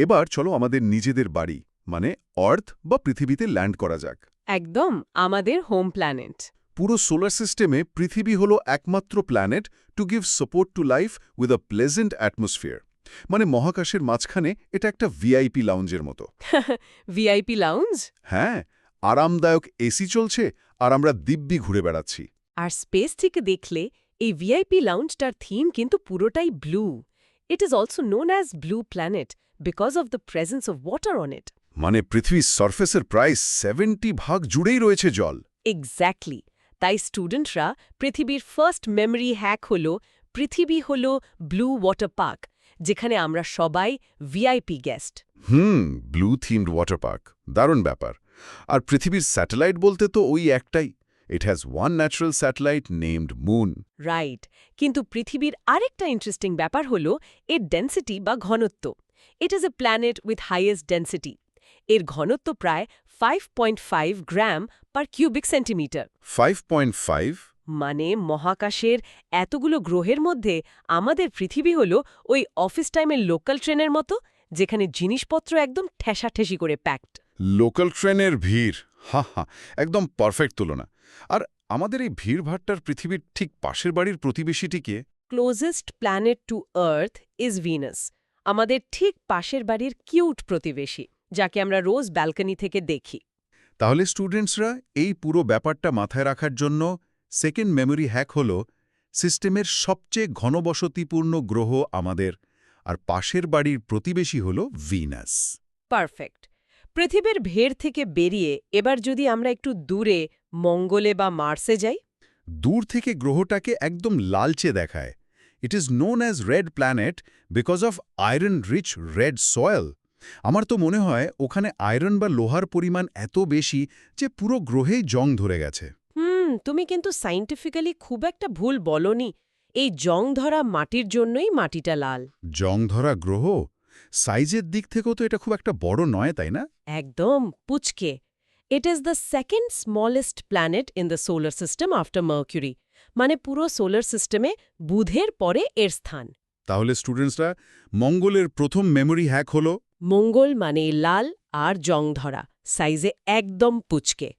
এবার চলো আমাদের নিজেদের বাড়ি মানে আর্থ বা পৃথিবীতে ল্যান্ড করা যাক। একদম আমাদের হোম প্ল্যানেট। পুরো সোলার সিস্টেমে পৃথিবী হলো একমাত্র planet to give support to life with a pleasant atmosphere. মানে মহাকাশের মাঝখানে এটা একটা ভিআইপি লাউঞ্জের মতো। VIP lounge? হ্যাঁ, আরামদায়ক এসি চলছে আর আমরা দিব্যি ঘুরে বেড়াচ্ছি। আর স্পেস থেকে দেখলে এই ভিআইপি লাউঞ্জটার থিম কিন্তু পুরোটাই blue. It is also known as blue planet because of the presence of water on it. মানে পৃথিবীর সারফেসের প্রায় 70% জুড়েই রয়েছে জল। এক্স্যাক্টলি। তাই স্টুডেন্টরা পৃথিবীর ফার্স্ট মেমরি হ্যাক হল পৃথিবী হল ব্লু ওয়াটার পার্ক, যেখানে আমরা সবাই VIP guest. Blue themed water park, দারুণ ব্যাপার। আর পৃথিবীর স্যাটেলাইট বলতে তো ওই একটাই। It has one natural satellite named moon. Right, কিন্তু পৃথিবীর আরেকটা ইন্টারেস্টিং ব্যাপার হল এর ডেন্সিটি বা ঘনত্ব। It is a planet with highest density. এর ঘনত্ব প্রায় 5.5 গ্রাম পার কিউবিক সেন্টিমিটার। 5.5? মানে মহাকাশের এতগুলো গ্রহের মধ্যে আমাদের পৃথিবী হল ওই অফিস টাইমের লোকাল ট্রেনের মতো, যেখানে জিনিসপত্র একদম ঠেসাঠেসি করে প্যাকড। লোকাল ট্রেনের ভিড়, হা, একদম পারফেক্ট তুলনা। আর আমাদের এই ভিড়ভাট্টার পৃথিবীর ঠিক পাশের বাড়ির প্রতিবেশীটিকে? Closest planet to earth is Venus, আমাদের ঠিক পাশের বাড়ির কিউট প্রতিবেশী, যাকে আমরা রোজ ব্যালকনি থেকে দেখি। তাহলে স্টুডেন্টসরা এই পুরো ব্যাপারটা মাথায় রাখার জন্য সেকেন্ড মেমরি হ্যাক হল সিস্টেমের সবচেয়ে ঘনবসতিপূর্ণ গ্রহ আমাদের, আর পাশের বাড়ির প্রতিবেশী হল ভিনাস। পারফেক্ট। পৃথিবীর ভেড় থেকে বেরিয়ে এবার যদি আমরা একটু দূরে মঙ্গলে বা মার্সে যাই। দূর থেকে গ্রহটাকে একদম লালচে দেখায়। It is known as red planet because of iron rich red soil. আমার তো মনে হয় ওখানে আয়রন বা লোহার পরিমাণ এত বেশি যে পুরো গ্রহেই জং ধরে গেছে। তুমি কিন্তু সায়েন্টিফিক্যালি খুব একটা ভুল বলনি। এই জং ধরা মাটির জন্যই মাটিটা লাল। জং ধরা গ্রহ? সাইজের দিক থেকেও তো এটা খুব একটা বড় নয়, তাই না? একদম পুচকে। It is the second smallest planet in the solar system after Mercury. মানে পুরো সোলার সিস্টেমে বুধের পরে এর স্থান। তাহলে স্টুডেন্টসরা মঙ্গলের প্রথম মেমরি হ্যাক হল? মঙ্গল মানে লাল আর জং ধরা, সাইজে একদম পুচকে।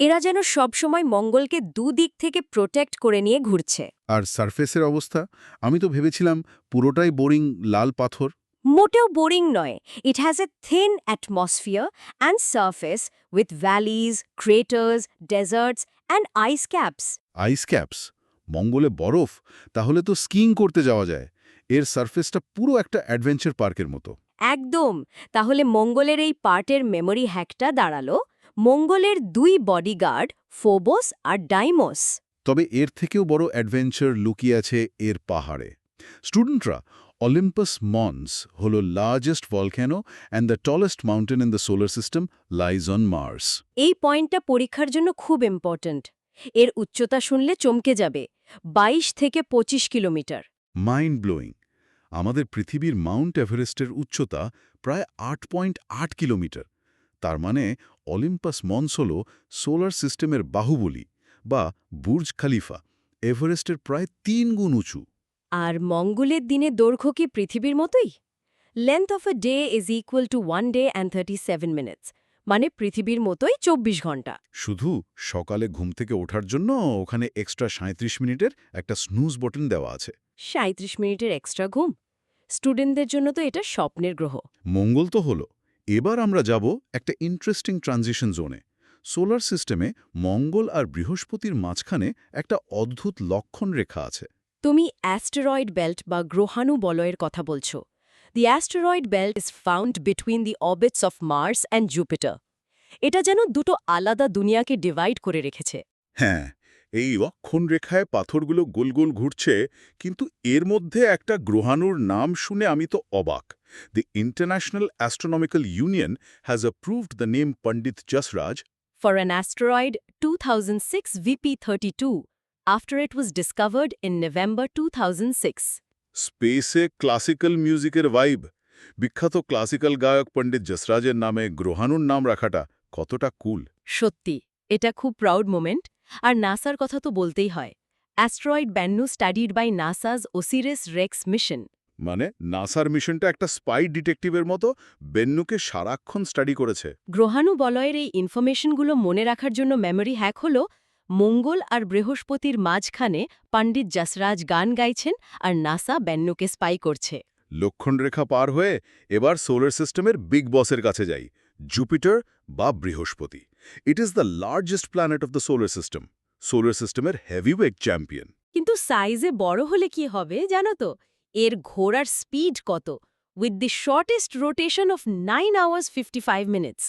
এরা যেন সবসময় মঙ্গলকে দুদিক থেকে প্রোটেক্ট করে নিয়ে ঘুরছে। আর সারফেসের অবস্থা? আমি তো ভেবেছিলাম পুরোটাই বোরিং লাল পাথর। মোটেও বোরিং নয়। It has a thin atmosphere and surface with valleys, craters, deserts and ice caps. Ice caps? মঙ্গলে বরফ? তাহলে তো স্কিইং করতে যাওয়া যায়। এর সারফেসটা পুরো একটা অ্যাডভেঞ্চার পার্কের মতো। একদম। তাহলে মঙ্গলের এই পার্টের মেমরি হ্যাকটা দাঁড়ালো মঙ্গলের দুই বডিগার্ড ফোবোস আর ডাইমোস। তবে এর থেকেও বড় অ্যাডভেঞ্চার লুকিয়ে আছে এর পাহাড়ে। স্টুডেন্টরা, অলিম্পাস মন্স হল largest volcano and the tallest mountain in the solar system lies on Mars. এই পয়েন্টটা পরীক্ষার জন্য খুব ইম্পর্ট্যান্ট। এর উচ্চতা শুনলে চমকে যাবে, 22 থেকে 25 কিলোমিটার। Mind blowing. আমাদের পৃথিবীর মাউন্ট এভারেস্টের উচ্চতা প্রায় 8.8 কিলোমিটার। তার মানে অলিম্পাস মন্স হল সোলার সিস্টেমের বাহুবলী বা বুর্জ খালিফা, এভারেস্টের প্রায় 3 গুণ উঁচু। আর মঙ্গলের দিনে দৈর্ঘ্য কি পৃথিবীর মতোই? Length of a day is equal to 1 day and 37 minutes, মানে পৃথিবীর মতোই 24 ঘন্টা। শুধু সকালে ঘুম থেকে ওঠার জন্য ওখানে এক্সট্রা 37 মিনিটের একটা স্নুজ বটন দেওয়া আছে। 37 মিনিটের এক্সট্রা ঘুম? স্টুডেন্টদের জন্য তো এটা স্বপ্নের গ্রহ। মঙ্গল তো হলো। এবার আমরা যাব একটা ইন্টারেস্টিং ট্রানজিশন জোনে। সোলার সিস্টেমে মঙ্গল আর বৃহস্পতির মাঝখানে একটা অদ্ভুত লক্ষণ রেখা আছে। তুমি অ্যাস্টেরয়েড বেল্ট বা গ্রহাণু বলয়ের কথা বলছো। The asteroid belt is found between the orbits of Mars and Jupiter. এটা যেন দুটো আলাদা দুনিয়াকে ডিভাইড করে রেখেছে। হ্যাঁ, এই লক্ষণ রেখায় পাথরগুলো গোল গোল ঘুরছে, কিন্তু এর মধ্যে একটা গ্রহাণুর নাম শুনে আমি তো অবাক। The International Astronomical Union has approved the name Pandit Jasraj For an asteroid 2006 VP32, after it was discovered in November 2006. স্পেসে ক্লাসিক্যাল মিউজিকের ভাইব। বিখ্যাত ক্লাসিক্যাল গায়ক পণ্ডিত যশরাজের নামে গ্রহাণুর নাম রাখাটা কতটা কুল। সত্যি এটা খুব প্রাউড মোমেন্ট। আর নাসার কথা তো বলতেই হয়। Asteroid Bennu studied by NASA's Osiris Rex mission. মানে নাসার মিশনটা একটা স্পাই ডিটেকটিভের মতো বেন্নুকে সারাক্ষণ স্টাডি করেছে। গ্রহাণু বলয়ের এই ইনফরমেশনগুলো মনে রাখার জন্য মেমরি হ্যাক হল মঙ্গল আর বৃহস্পতির মাঝখানে পণ্ডিত যশরাজ গান গাইছেন আর নাসা বেন্নুকে স্পাই করছে। লক্ষণরেখা পার হয়ে এবার সোলার সিস্টেমের বিগ বসের কাছে যাই, জুপিটার বা বৃহস্পতি। ইট is the largest planet of the solar সিস্টেমের হেভিওয়েট চ্যাম্পিয়ন। কিন্তু সাইজে বড় হলে কি হবে জানো তো? এর ঘোরার স্পিড কত? With the shortest rotation of 9 hours 55 minutes।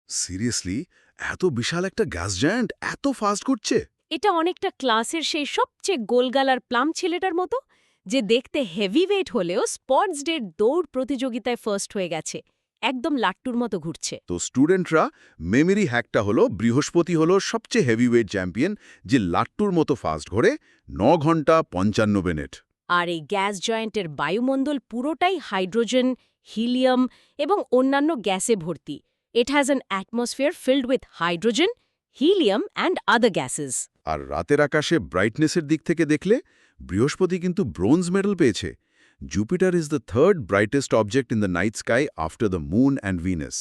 Seriously, এত বিশাল একটা গ্যাস জায়ান্ট এত ফাস্ট ঘুরছে? এটা অনেকটা ক্লাসের সেই সবচেয়ে গোলগালার প্লাম ছেলেটার মতো, যে দেখতে হেভি ওয়েট হলেও স্পোর্টস ডের দৌড় প্রতিযোগিতায় ফার্স্ট হয়ে গেছে। একদম লাট্টুর মতো ঘুরছে। তো স্টুডেন্টরা, মেমরি হ্যাকটা হলো বৃহস্পতি হলো সবচেয়ে হেভিওয়েট চ্যাম্পিয়ন, যে লাট্টুর মতো ফাস্ট ঘোরে 9 ঘন্টা 55 মিনিট। আর এই গ্যাস জয়েন্টের বায়ুমণ্ডল পুরোটাই হাইড্রোজেন, হিলিয়াম এবং অন্যান্য গ্যাসে ভর্তি। It has an atmosphere filled with hydrogen, helium and other gases. আর রাতের আকাশে ব্রাইটনেসের দিক থেকে দেখলে বৃহস্পতি কিন্তু ব্রোঞ্জ মেডেল পেয়েছে। Jupiter is the third brightest object in the night sky after the moon and Venus.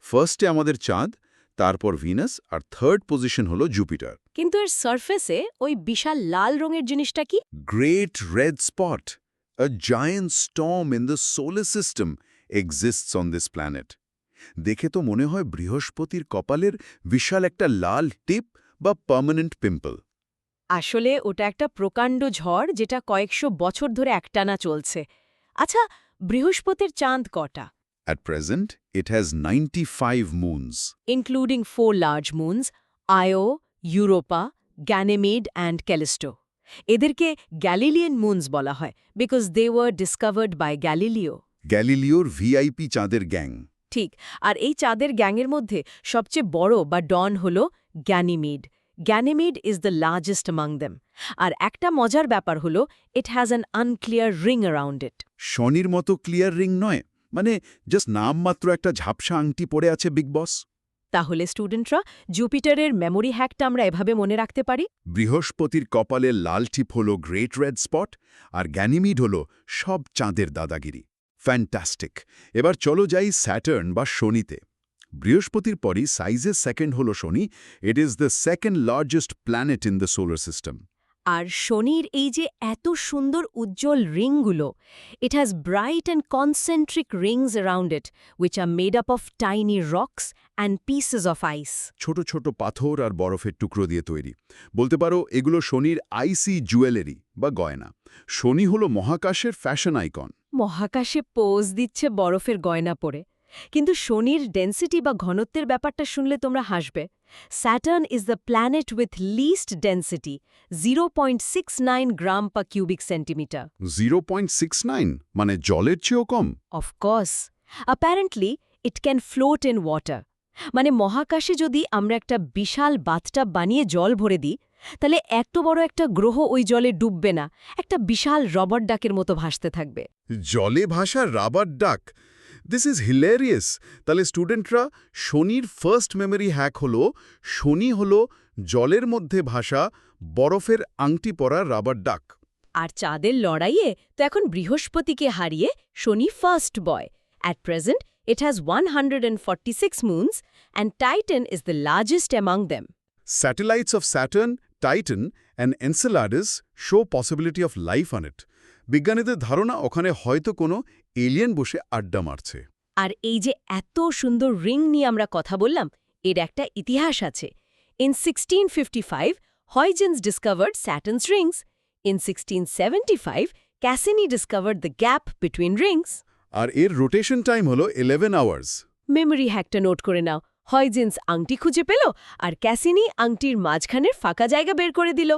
ফার্স্টে আমাদের চাঁদ, তারপর ভিনাস, আর থার্ড পজিশন হলো জুপিটার। কিন্তু এর সারফেসে ওই বিশাল লাল রঙের জিনিসটা কি? Great red spot, a giant storm in the solar system exists on this planet. দেখে তো মনে হয় বৃহস্পতির কপালের বিশাল একটা লাল টিপ বা পার্মানেন্ট পিম্পল। আসলে ওটা একটা প্রকাণ্ড ঝড়, যেটা কয়েকশো বছর ধরে একটানা চলছে। আচ্ছা, বৃহস্পতির চাঁদ কটা? At present, it has 95 moons. Including 4 large moons, Io, Europa, Ganymede and Callisto. এদেরকে গ্যালিলিয়ান মুনস বলা হয় because they were discovered by Galileo. গ্যালিলিওর ভিআইপি চাঁদের গ্যাং। ঠিক। আর এই চাঁদের গ্যাংয়ের মধ্যে সবচেয়ে বড় বা ডন হল Ganymede. Ganymede is the largest among them. আর একটা মজার ব্যাপার হল, it has an unclear ring around it. শনির মতো ক্লিয়ার রিং নয়, মানে জাস্ট নামমাত্র একটা ঝাপসা আংটি পড়ে আছে বিগ বস। তাহলে স্টুডেন্টরা, জুপিটারের মেমোরি হ্যাকটা আমরা এভাবে মনে রাখতে পারি। বৃহস্পতির কপালের লাল টিপ হল গ্রেট রেড স্পট, আর গ্যানিমিড হল সব চাঁদের দাদাগিরি। ফ্যান্টাস্টিক। এবার চলো যাই স্যাটার্ন বা শনিতে। বৃহস্পতির পরই সাইজে সেকেন্ড হল শনি। It is the second largest planet in the solar system. আর শনির এই যে এত সুন্দর উজ্জ্বল রিংগুলো, it has bright and concentric rings around it, which are made up of tiny rocks and pieces of ice. ছোট ছোট পাথর আর বরফের টুকরো দিয়ে তৈরি। বলতে পারো এগুলো শনির আইসি জুয়েলারি বা গয়না। শনি হল মহাকাশের ফ্যাশন আইকন। মহাকাশে পোজ দিচ্ছে বরফের গয়না পরে। কিন্তু শনির ডেন্সিটি বা ঘনত্বের ব্যাপারটা শুনলে তোমরা হাসবে। Saturn is the planet with least density, 0.69 gram per cubic centimetre. 0.69 মানে জলের চেয়েও কম? Of course. Apparently it can float in water. মানে মহাকাশে যদি আমরা একটা বিশাল বাথটাব বানিয়ে জল ভরে দিই, তাহলে এত বড় একটা গ্রহ ওই জলে ডুববে না, একটা বিশাল রবার ডাকের মতো ভাসতে থাকবে। জলে ভাসা রাবার ডাক, দিস ইজ হিলেরিয়াস। তাহলে স্টুডেন্টরা, শনির ফার্স্ট মেমরি হ্যাক হলো শনি হলো জলের মধ্যে ভাসা বরফের আংটি পরা রাবার ডাক। আর চাঁদের লড়াইয়ে তো এখন বৃহস্পতিকে হারিয়ে শনি first boy. At present it has 146 moons and Titan is the largest among them. Satellites of Saturn, Titan and Enceladus show possibility of life on it. বিজ্ঞানীদের ধারণা ওখানে হয়তো কোনো এলিয়েন বসে আড্ডা মারছে। আর এই যে এত সুন্দর রিং নিয়ে আমরা কথা বললাম, এর একটা ইতিহাস আছে। In 1655, Huygens discovered Saturn's rings. In 1675, Cassini discovered the gap between rings. আর এর রোটেশন টাইম হলো 11 আওয়ার্স। মেমরি হ্যাকটা নোট করে নাও। হয়জেন্স আংটি খুঁজে পেল, আর ক্যাসিনি আংটির মাঝখানের ফাঁকা জায়গা বের করে দিল।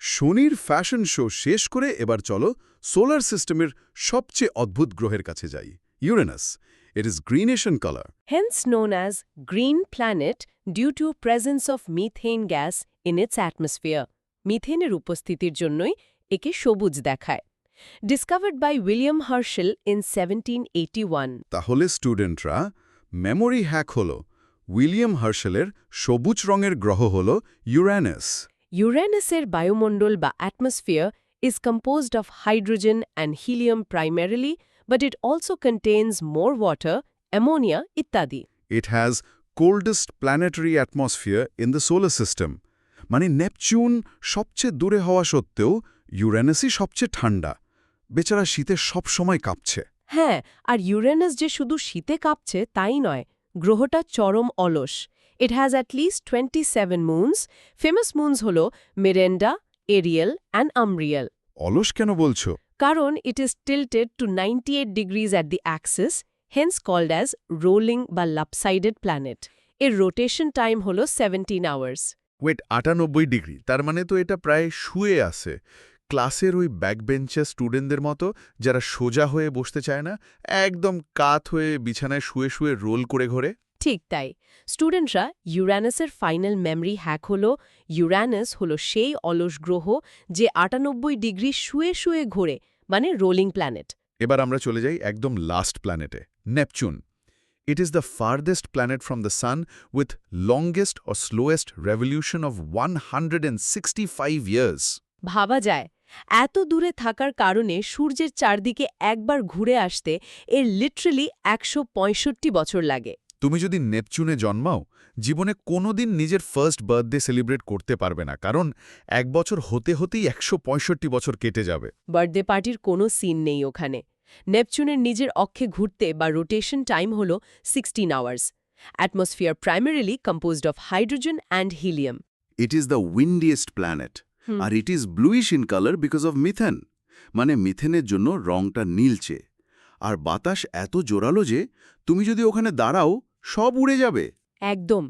শনির ফ্যাশন শো শেষ করে এবার চলো সোলার সিস্টেমের সবচেয়ে অদ্ভুত গ্রহের কাছে যাই, Uranus. It is greenish in colour. Hence known as green planet due to presence of methane gas in its atmosphere. মিথেনের উপস্থিতির জন্যই একে সবুজ দেখায়। Discovered by William Herschel in 1781। তাহলে স্টুডেন্টরা মেমোরি হ্যাক হল উইলিয়াম হার্শেলের সবুজ রঙের গ্রহ হল ইউরেনাস। ইউরেনাসের বায়ুমণ্ডল বা atmosphere is composed of hydrogen and helium primarily, but it also contains more water, ammonia ইত্যাদি। It has coldest planetary atmosphere in the solar system. মানে নেপচুন সবচেয়ে দূরে হওয়া সত্ত্বেও ইউরেনাসই সবচেয়ে ঠান্ডা। বেচারা শীতে সব সময় কাঁপছে। হ্যাঁ, আর ইউরেনাস যে শুধু শীতে কাঁপছে তাই নয়, গ্রহটা চরম অলস। It has at least 27 moons. Famous moons হল মিরেন্ডা, এরিয়েল and আমরিয়েল। অলস কেন বলছো? কারণ it is tilted to 98 degrees at the axis, hence called as rolling বা lopsided planet. এর rotation time হল 17 hours। ওয়েট 98 ডিগ্রি, তার মানে তো এটা প্রায় শুয়ে আছে। ক্লাসের ওই ব্যাকবেঞ্চের স্টুডেন্টদের মতো যারা সোজা হয়ে বসতে চায় না, একদম কাত হয়ে বিছানায় শুয়ে শুয়ে রোল করে ঘোরে। ঠিক তাই। স্টুডেন্টরা ইউরেনাসের ফাইনাল মেমরি হ্যাক হল ইউরেনাস হল সেই অলস গ্রহ যে 98 ডিগ্রি শুয়ে শুয়ে ঘোরে, মানে রোলিং প্ল্যানেট। এবার আমরা চলে যাই একদম লাস্ট প্ল্যানেটে, Neptune. It is the farthest planet from the Sun with longest or slowest revolution of 165 years. ভাবা যায়, এত দূরে থাকার কারণে সূর্যের চারদিকে একবার ঘুরে আসতে এর লিটারালি 165 বছর লাগে। তুমি যদি নেপচুনে জন্মাও, জীবনে কোনোদিন নিজের ফার্স্ট বার্থডে সেলিব্রেট করতে পারবে না, কারণ এক বছর হতে হতেই 165 বছর কেটে যাবে। বার্থডে পার্টির কোনো সিন নেই ওখানে। নেপচুনের নিজের অক্ষে ঘুরতে বা রোটেশন টাইম হল 16 hours. Atmosphere primarily composed of hydrogen and helium. It is the windiest planet, আর it is bluish in color because of methane, মানে মিথেনের জন্য রংটা নীলচে। আর বাতাস এত জোরালো যে তুমি যদি ওখানে দাঁড়াও সব উড়ে যাবে। একদম।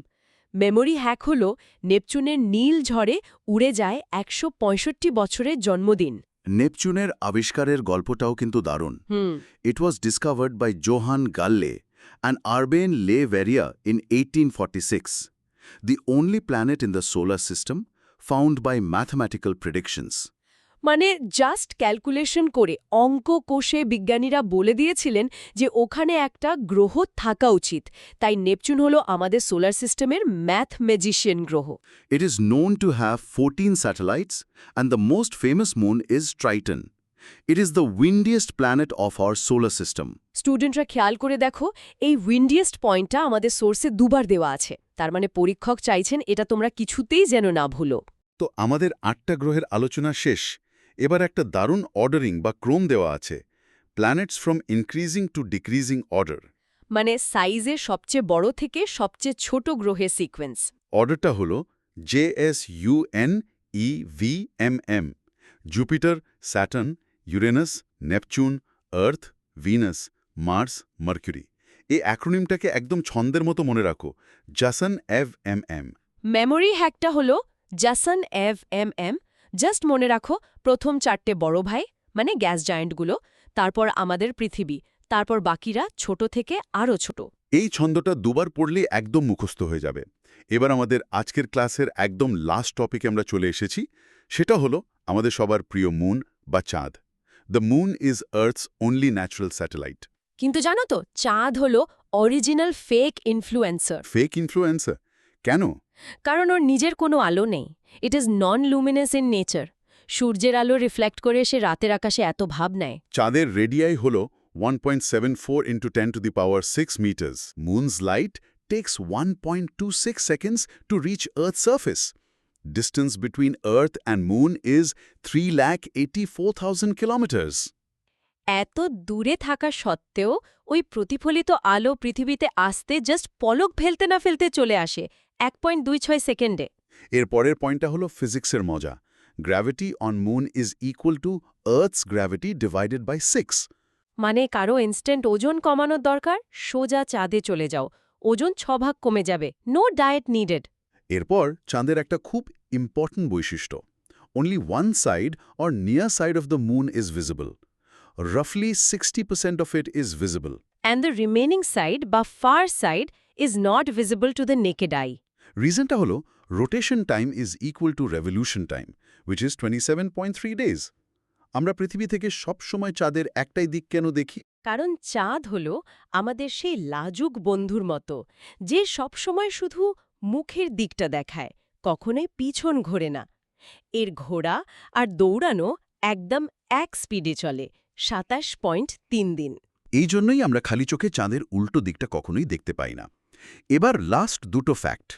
মেমোরি হ্যাক হল নেপচুনের নীল ঝড়ে উড়ে যায় 165 বছরের জন্মদিন। নেপচুনের আবিষ্কারের গল্পটাও কিন্তু দারুণ। It was discovered by Johann Galle and Urbain Le Verrier in 1846, the only planet in the solar system found by mathematical predictions. মানে জাস্ট ক্যালকুলেশন করে অঙ্ক কষে বিজ্ঞানীরা বলে দিয়েছিলেন যে ওখানে একটা গ্রহ থাকা উচিত। তাই নেপচুন হলো আমাদের সোলার সিস্টেমের ম্যাথ ম্যাজিশিয়ান গ্রহ। It is known to have 14 satellites, and the most famous moon is Triton. It is the windiest planet of our solar system. স্টুডেন্টরা খেয়াল করে দেখো, এই উইন্ডিয়েস্ট পয়েন্টটা আমাদের সোর্সে দুবার দেওয়া আছে। তার মানে পরীক্ষক চাইছেন এটা তোমরা কিছুতেই যেন না ভুলো। তো আমাদের 8টা গ্রহের আলোচনা শেষ। এবার একটা দারুণ অর্ডারিং বা ক্রম দেওয়া আছে, planets from increasing to decreasing order. মানে সাইজে সবচেয়ে বড় থেকে সবচেয়ে ছোট গ্রহের সিকোয়েন্স। অর্ডারটা হল JSUNEVMM: Jupiter, Saturn, Uranus, Neptune, Earth, Venus, Mars, Mercury. এই অ্যাক্রোনিমটাকে একদম ছন্দের মতো মনে রাখো, জাসন এভএমএম। মেমোরি হ্যাকটা হলো জাসন এভএমএম। জাস্ট মনে রাখো, প্রথম 4টে বড় ভাই মানে গ্যাস জায়ান্টগুলো, তারপর আমাদের পৃথিবী, তারপর বাকিরা ছোট থেকে আরও ছোট। এই ছন্দটা দুবার পড়লে একদম মুখস্থ হয়ে যাবে। এবার আমাদের আজকের ক্লাসের একদম লাস্ট টপিকে আমরা চলে এসেছি, সেটা হলো আমাদের সবার প্রিয় মুন বা চাঁদ। The moon is earths only natural satellite. কিন্তু জানো তো, চাঁদ হলো original fake influencer. Fake influencer কেন? কারণ ওর নিজের কোনো আলো নেই। It is non Luminous in nature. সূর্যের আলো রিফ্লেক্ট করে সে রাতের আকাশে এত ভাব নেয়। চাঁদের রেডিয়াই হল 1.74 × 10⁶ meters. Moon's light takes 1.26 seconds to reach Earth's surface. Distance between Earth and Moon is 3,84,000 kilometers. এত দূরে থাকা সত্ত্বেও ওই প্রতিফলিত আলো পৃথিবীতে আসতে জাস্ট পলক ফেলতে না ফেলতে চলে আসে 1.26 সেকেন্ডে। এর পরের পয়েন্টটা হলো ফিজিক্সের মজা। Gravity on Moon is equal to Earth's gravity divided by 6. মানে কারো ইনস্ট্যান্ট ওজন কমানোর দরকার, সোজা চাঁদে চলে যাও, ওজন 6 ভাগ কমে যাবে, নো ডায়েট নিডেড। এরপর চাঁদের একটা খুব ইম্পর্ট্যান্ট বৈশিষ্ট্য, only one side or near side of the moon is visible. Roughly 60% of it is visible. And the remaining side বা far side is not visible to the naked eye. রিজনটা হলো rotation time is equal to revolution time, which is 27.3 days. আমরা পৃথিবী থেকে সব সময় চাঁদের একটাই দিক কেন দেখি? কারণ চাঁদ হল আমাদের সেই লাজুক বন্ধুর মতো, যে সবসময় শুধু মুখের দিকটা দেখায়, কখনোই পিছন ঘোরে না। এর ঘোরা আর দৌড়ানো একদম এক স্পিডে চলে, ২৭.৩ দিন। এই জন্যই আমরা খালি চোখে চাঁদের উল্টো দিকটা কখনোই দেখতে পাই না। এবার লাস্ট দুটো fact.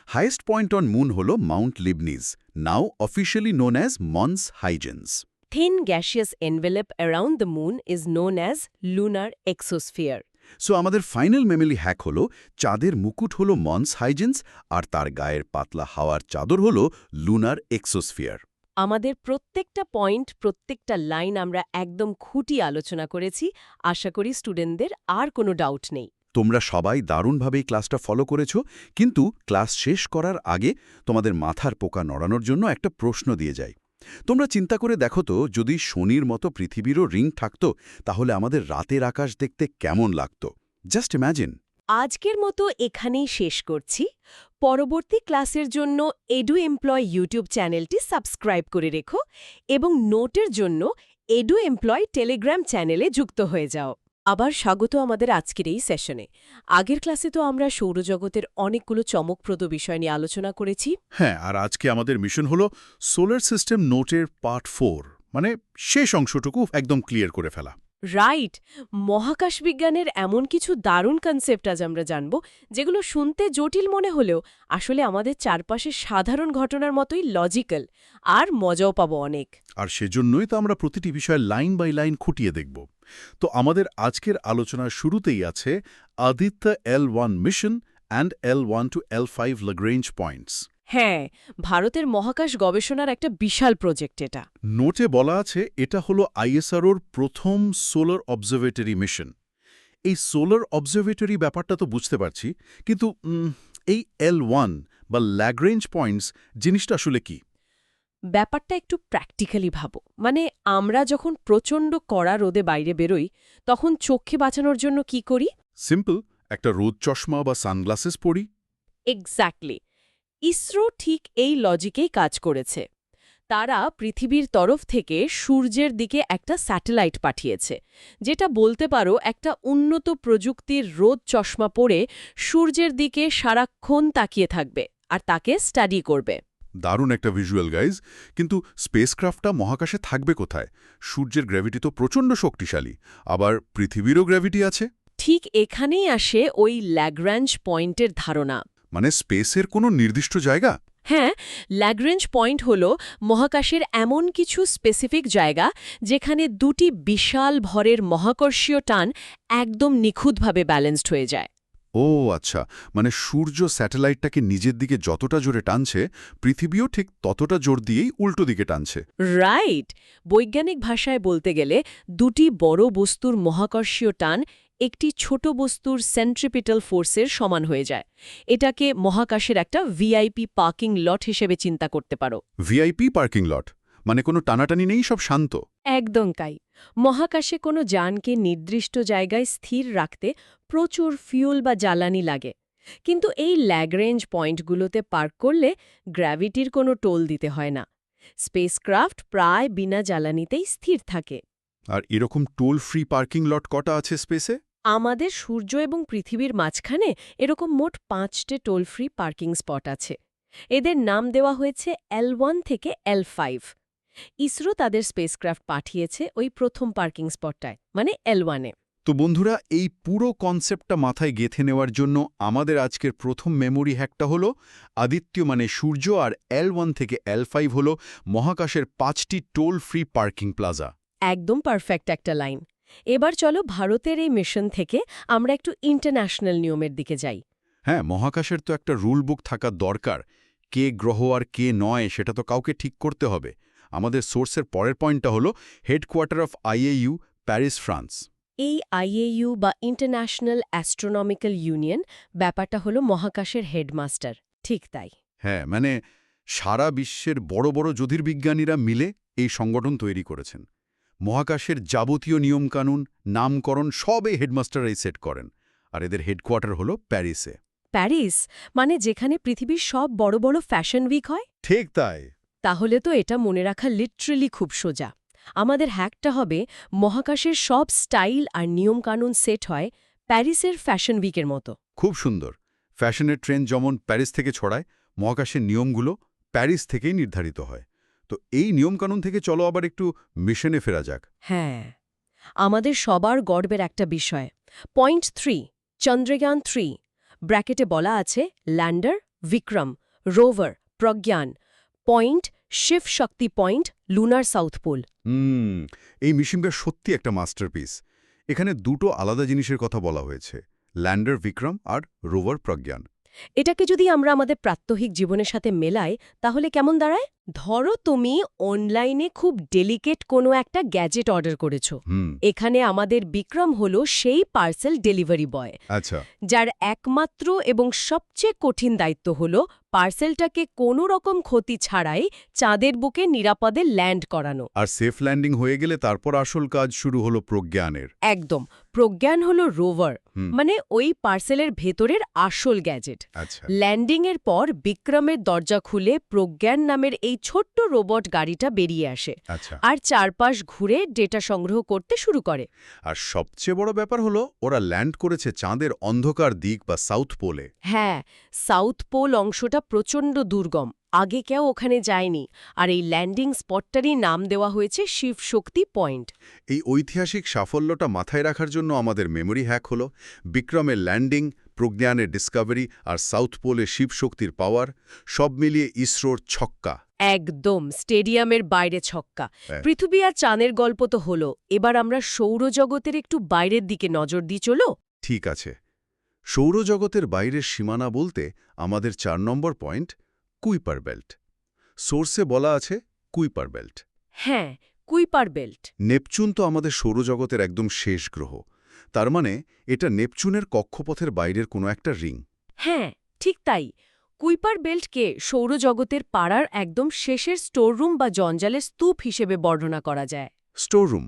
Highest point on moon হল Mount Leibniz, now officially known as Mons Huygens. Thin gaseous envelope around the moon is known as lunar exosphere. So আমাদের ফাইনাল মেমোরি হ্যাক হল চাঁদের মুকুট হল মন্স হাইজেন্স আর তার গায়ের পাতলা হাওয়ার চাদর হল লুনার এক্সোস্ফিয়ার। আমাদের প্রত্যেকটা পয়েন্ট, প্রত্যেকটা লাইন আমরা একদম খুঁটি আলোচনা করেছি। আশা করি স্টুডেন্টদের আর কোনো ডাউট নেই। তোমরা সবাই দারুণভাবে এই ক্লাসটা ফলো করেছো, কিন্তু ক্লাস শেষ করার আগে তোমাদের মাথার পোকা নড়ানোর জন্য একটা প্রশ্ন দিয়ে যাই। তোমরা চিন্তা করে দেখো তো, যদি শনির মতো পৃথিবীরও রিং থাকতো, তাহলে আমাদের রাতের আকাশ দেখতে কেমন লাগতো? Just imagine. আজকের মতো এখানেই শেষ করছি। পরবর্তী ক্লাসের জন্য এডু এমপ্লয় ইউটিউব চ্যানেলটি সাবস্ক্রাইব করে রেখো এবং নোটের জন্য এডু এমপ্লয় টেলিগ্রাম চ্যানেলে যুক্ত হয়ে যাও। আবার স্বাগত আমাদের আজকের এই সেশনে। আগের ক্লাসে তো আমরা সৌরজগতের অনেকগুলো চমকপ্রদ বিষয় নিয়ে আলোচনা করেছি। হ্যাঁ, আর আজকে আমাদের মিশন হলো সোলার সিস্টেম নোটের পার্ট 4, মানে শেষ অংশটুকু একদম ক্লিয়ার করে ফেলা। রাইট, মহাকাশ বিজ্ঞানের এমন কিছু দারুণ কনসেপ্ট আজ আমরা জানব, যেগুলো শুনতে জটিল মনে হলেও আসলে আমাদের চারপাশে সাধারণ ঘটনার মতোই লজিক্যাল, আর মজাও পাবো অনেক। আর সেজন্যই তো আমরা প্রতিটি বিষয় লাইন বাই লাইন খুঁটিয়ে দেখব। তো আমাদের আজকের আলোচনার শুরুতেই আছে Aditya L1 mission and L1 to L5 Lagrange points. হ্যাঁ, ভারতের মহাকাশ গবেষণার একটা বিশাল প্রজেক্ট এটা। নোটে বলা আছে এটা হলো ISROর প্রথম সোলার অবজারভেটরি মিশন। এই সোলার অবজারভেটরি ব্যাপারটা তো বুঝতে পারছি, কিন্তু এই L1 বা ল্যাগ্রেঞ্জ পয়েন্টস জিনিসটা আসলে কি? ব্যাপারটা একটু প্র্যাকটিক্যালি ভাবো। মানে আমরা যখন প্রচণ্ড কড়া রোদে বাইরে বেরোই, তখন চোখে বাঁচানোর জন্য কি করি? সিম্পল, একটা রোদ চশমা বা সানগ্লাসেস পরি। এক্স্যাক্টলি। ইসরো ঠিক এই লজিকেই কাজ করেছে। তারা পৃথিবীর তরফ থেকে সূর্যের দিকে একটা স্যাটেলাইট পাঠিয়েছে, যেটা বলতে পারো একটা উন্নত প্রযুক্তির রোদ চশমা পরে সূর্যের দিকে সারাক্ষণ তাকিয়ে থাকবে আর তাকে স্টাডি করবে। দারুণ একটা ভিজুয়াল গাইজ, কিন্তু স্পেসক্রাফটটা মহাকাশে থাকবে কোথায়? সূর্যের গ্র্যাভিটি তো প্রচণ্ড শক্তিশালী, আবার পৃথিবীরও গ্র্যাভিটি আছে। ঠিক এখানেই আসে ওই ল্যাগ্রাঞ্জ পয়েন্টের ধারণা। মানে স্পেসের কোনো নির্দিষ্ট জায়গা? হ্যাঁ, ল্যাগ্রেঞ্জ পয়েন্ট হল মহাকাশের এমন কিছু স্পেসিফিক জায়গা যেখানে দুটি বিশাল ভরের মহাকর্ষীয় টান একদম নিখুঁতভাবে ব্যালেন্সড হয়ে যায়। ও আচ্ছা, মানে সূর্য স্যাটেলাইটটাকে নিজের দিকে যতটা জোরে টানছে, পৃথিবীও ঠিক ততটা জোর দিয়েই উল্টো দিকে টানছে। রাইট। বৈজ্ঞানিক ভাষায় বলতে গেলে দুটি বড় বস্তুর মহাকর্ষীয় টান একটি ছোট বস্তুর সেন্ট্রিপিটাল ফোর্সের সমান হয়ে যায়। এটাকে মহাকাশের একটা ভিআইপি পার্কিং লট হিসেবে চিন্তা করতে পারো। ভিআইপি পার্কিং লট মানে কোনো টানাটানি নেই, সব শান্ত। একদম তাই। মহাকাশে কোনো যানকে নির্দিষ্ট জায়গায় স্থির রাখতে প্রচুর ফিউল বা জ্বালানি লাগে, কিন্তু এই ল্যাগ্রেঞ্জ পয়েন্টগুলোতে পার্ক করলে গ্র্যাভিটির কোনো টোল দিতে হয় না। স্পেসক্রাফট প্রায় বিনা জ্বালানিতেই স্থির থাকে। আর এরকম টোল ফ্রি পার্কিং লট কটা আছে স্পেসে? আমাদের সূর্য এবং পৃথিবীর মাঝখানে এরকম মোট 5টে টোল ফ্রি পার্কিং স্পট আছে। এদের নাম দেওয়া হয়েছে L1 থেকে L5। ইসরো তাদের স্পেসক্রাফট পাঠিয়েছে ওই প্রথম পার্কিং স্পটটায়, মানে L1-এ। তো বন্ধুরা, এই পুরো কনসেপ্টটা মাথায় গেঁথে নেওয়ার জন্য আমাদের আজকের প্রথম মেমোরি হ্যাকটা হলো আদিত্য মানে সূর্য, আর L1 থেকে L5 হলো মহাকাশের 5টি টোল ফ্রি পার্কিং প্লাজা। একদম পারফেক্ট একটা লাইন। এবার চলো ভারতের এই মিশন থেকে আমরা একটু ইন্টারন্যাশনাল নিয়মের দিকে যাই। হ্যাঁ, মহাকাশের তো একটা রুল বুক থাকা দরকার। কে গ্রহ আর কে নয় সেটা তো কাউকে ঠিক করতে হবে। আমাদের সোর্সের পরের পয়েন্টটা হলো headquarter of IAU, Paris, France. এই IAU বা ইন্টারন্যাশনাল অ্যাস্ট্রোনমিক্যাল ইউনিয়ন ব্যাপারটা হলো মহাকাশের হেডমাস্টার। ঠিক তাই। হ্যাঁ, মানে সারা বিশ্বের বড় বড় জ্যোতির্বিজ্ঞানীরা মিলে এই সংগঠন তৈরি করেছেন। মহাকাশের যাবতীয় নিয়মকানুন, নামকরণ সব এই হেডমাস্টাররাই সেট করেন, আর এদের হেডকোয়ার্টার হলো প্যারিসে। প্যারিস মানে যেখানে পৃথিবীর সব বড় বড় ফ্যাশন উইক হয়? ঠিক তাই। তাহলে তো এটা মনে রাখা লিটারেলি খুব সোজা। আমাদের হ্যাকটা হবে মহাকাশের সব স্টাইল আর নিয়মকানুন সেট হয় প্যারিসের ফ্যাশন উইকের মতো। খুব সুন্দর। ফ্যাশনের ট্রেন্ড যেমন প্যারিস থেকে ছড়ায়, মহাকাশের নিয়মগুলো প্যারিস থেকেই নির্ধারিত হয়। তো এই নিয়মকানুন থেকে চলো আবার একটু মিশনে ফেরা যাক। হ্যাঁ, আমাদের সবার গর্বের একটা বিষয়। পয়েন্ট 3, চন্দ্রযান 3, ব্র্যাকেটে বলা আছে lander, Vikram, rover, Pragyan, point, Shiv Shakti point, lunar south pole. এই মিশনটা সত্যি একটা মাস্টারপিস। এখানে দুটো আলাদা জিনিসের কথা বলা হয়েছে, ল্যান্ডার বিক্রম আর রোভার প্রজ্ঞান। এটাকে যদি আমরা আমাদের প্রাত্যহিক জীবনের সাথে মেলাই তাহলে কেমন দাঁড়ায়? ধরো তুমি অনলাইনে খুব ডেলিকেট কোনো একটা গ্যাজেট অর্ডার করেছো। এখানে আমাদের বিক্রম হলো সেই পার্সেল ডেলিভারি বয়, আচ্ছা। যার একমাত্র এবং সবচেয়ে কঠিন দায়িত্ব হলো পার্সেলটাকে কোনো রকম ক্ষতি ছাড়াই চাঁদের বুকে নিরাপদে ল্যান্ড করানো। আর সেফ ল্যান্ডিং হয়ে গেলে তারপর আসল কাজ শুরু হলো প্রজ্ঞানের। একদম। প্রজ্ঞান হলো রোভার, মানে ওই পার্সেলের ভেতরের আসল গ্যাজেট। আচ্ছা। ল্যান্ডিংয়ের পর বিক্রমের দরজা খুলে প্রজ্ঞান নামের এই ছোট্ট রোবট গাড়িটা বেরিয়ে আসে আচ্ছা। আর চারপাশ ঘুরে ডেটা সংগ্রহ করতে শুরু করে। আর সবচেয়ে বড় ব্যাপার হলো ওরা ল্যান্ড করেছে চাঁদের অন্ধকার দিক বা সাউথ পোলে। হ্যাঁ, সাউথ পোল অংশটা প্রচণ্ড দুর্গম, আগে কেউ ওখানে যায়নি, আর এই ল্যান্ডিং স্পটটারই নাম দেওয়া হয়েছে শিব শক্তি পয়েন্ট। এই ঐতিহাসিক সাফল্যটা মাথায় রাখার জন্য আমাদের মেমোরি হ্যাক হলো বিক্রমের ল্যান্ডিং, প্রজ্ঞানের ডিসকভারি আর সাউথ পোলে শিবশক্তির পাওয়ার, সব মিলিয়ে ইসরোর ছক্কা। একদম স্টেডিয়ামের বাইরে ছক্কা। হ্যাঁ। পৃথিবী আর চাঁদের গল্প তো হলো, এবার আমরা সৌরজগতের একটু বাইরের দিকে নজর দিই চলো। ঠিক আছে। সৌরজগতের বাইরের সীমানা বলতে আমাদের 4 নম্বর পয়েন্ট, কুইপার বেল্ট। সোর্সে বলা আছে কুইপার বেল্ট। হ্যাঁ, কুইপার বেল্ট। নেপচুন তো আমাদের সৌরজগতের একদম শেষ গ্রহ। তার মানে এটা নেপচুনের কক্ষপথের বাইরের কোনো একটা রিং। হ্যাঁ, ঠিক তাই। কুইপার বেল্টকে সৌরজগতের পাড়ার একদম শেষের স্টোররুম বা জঞ্জালের স্তূপ হিসেবে বর্ণনা করা যায়। স্টোররুম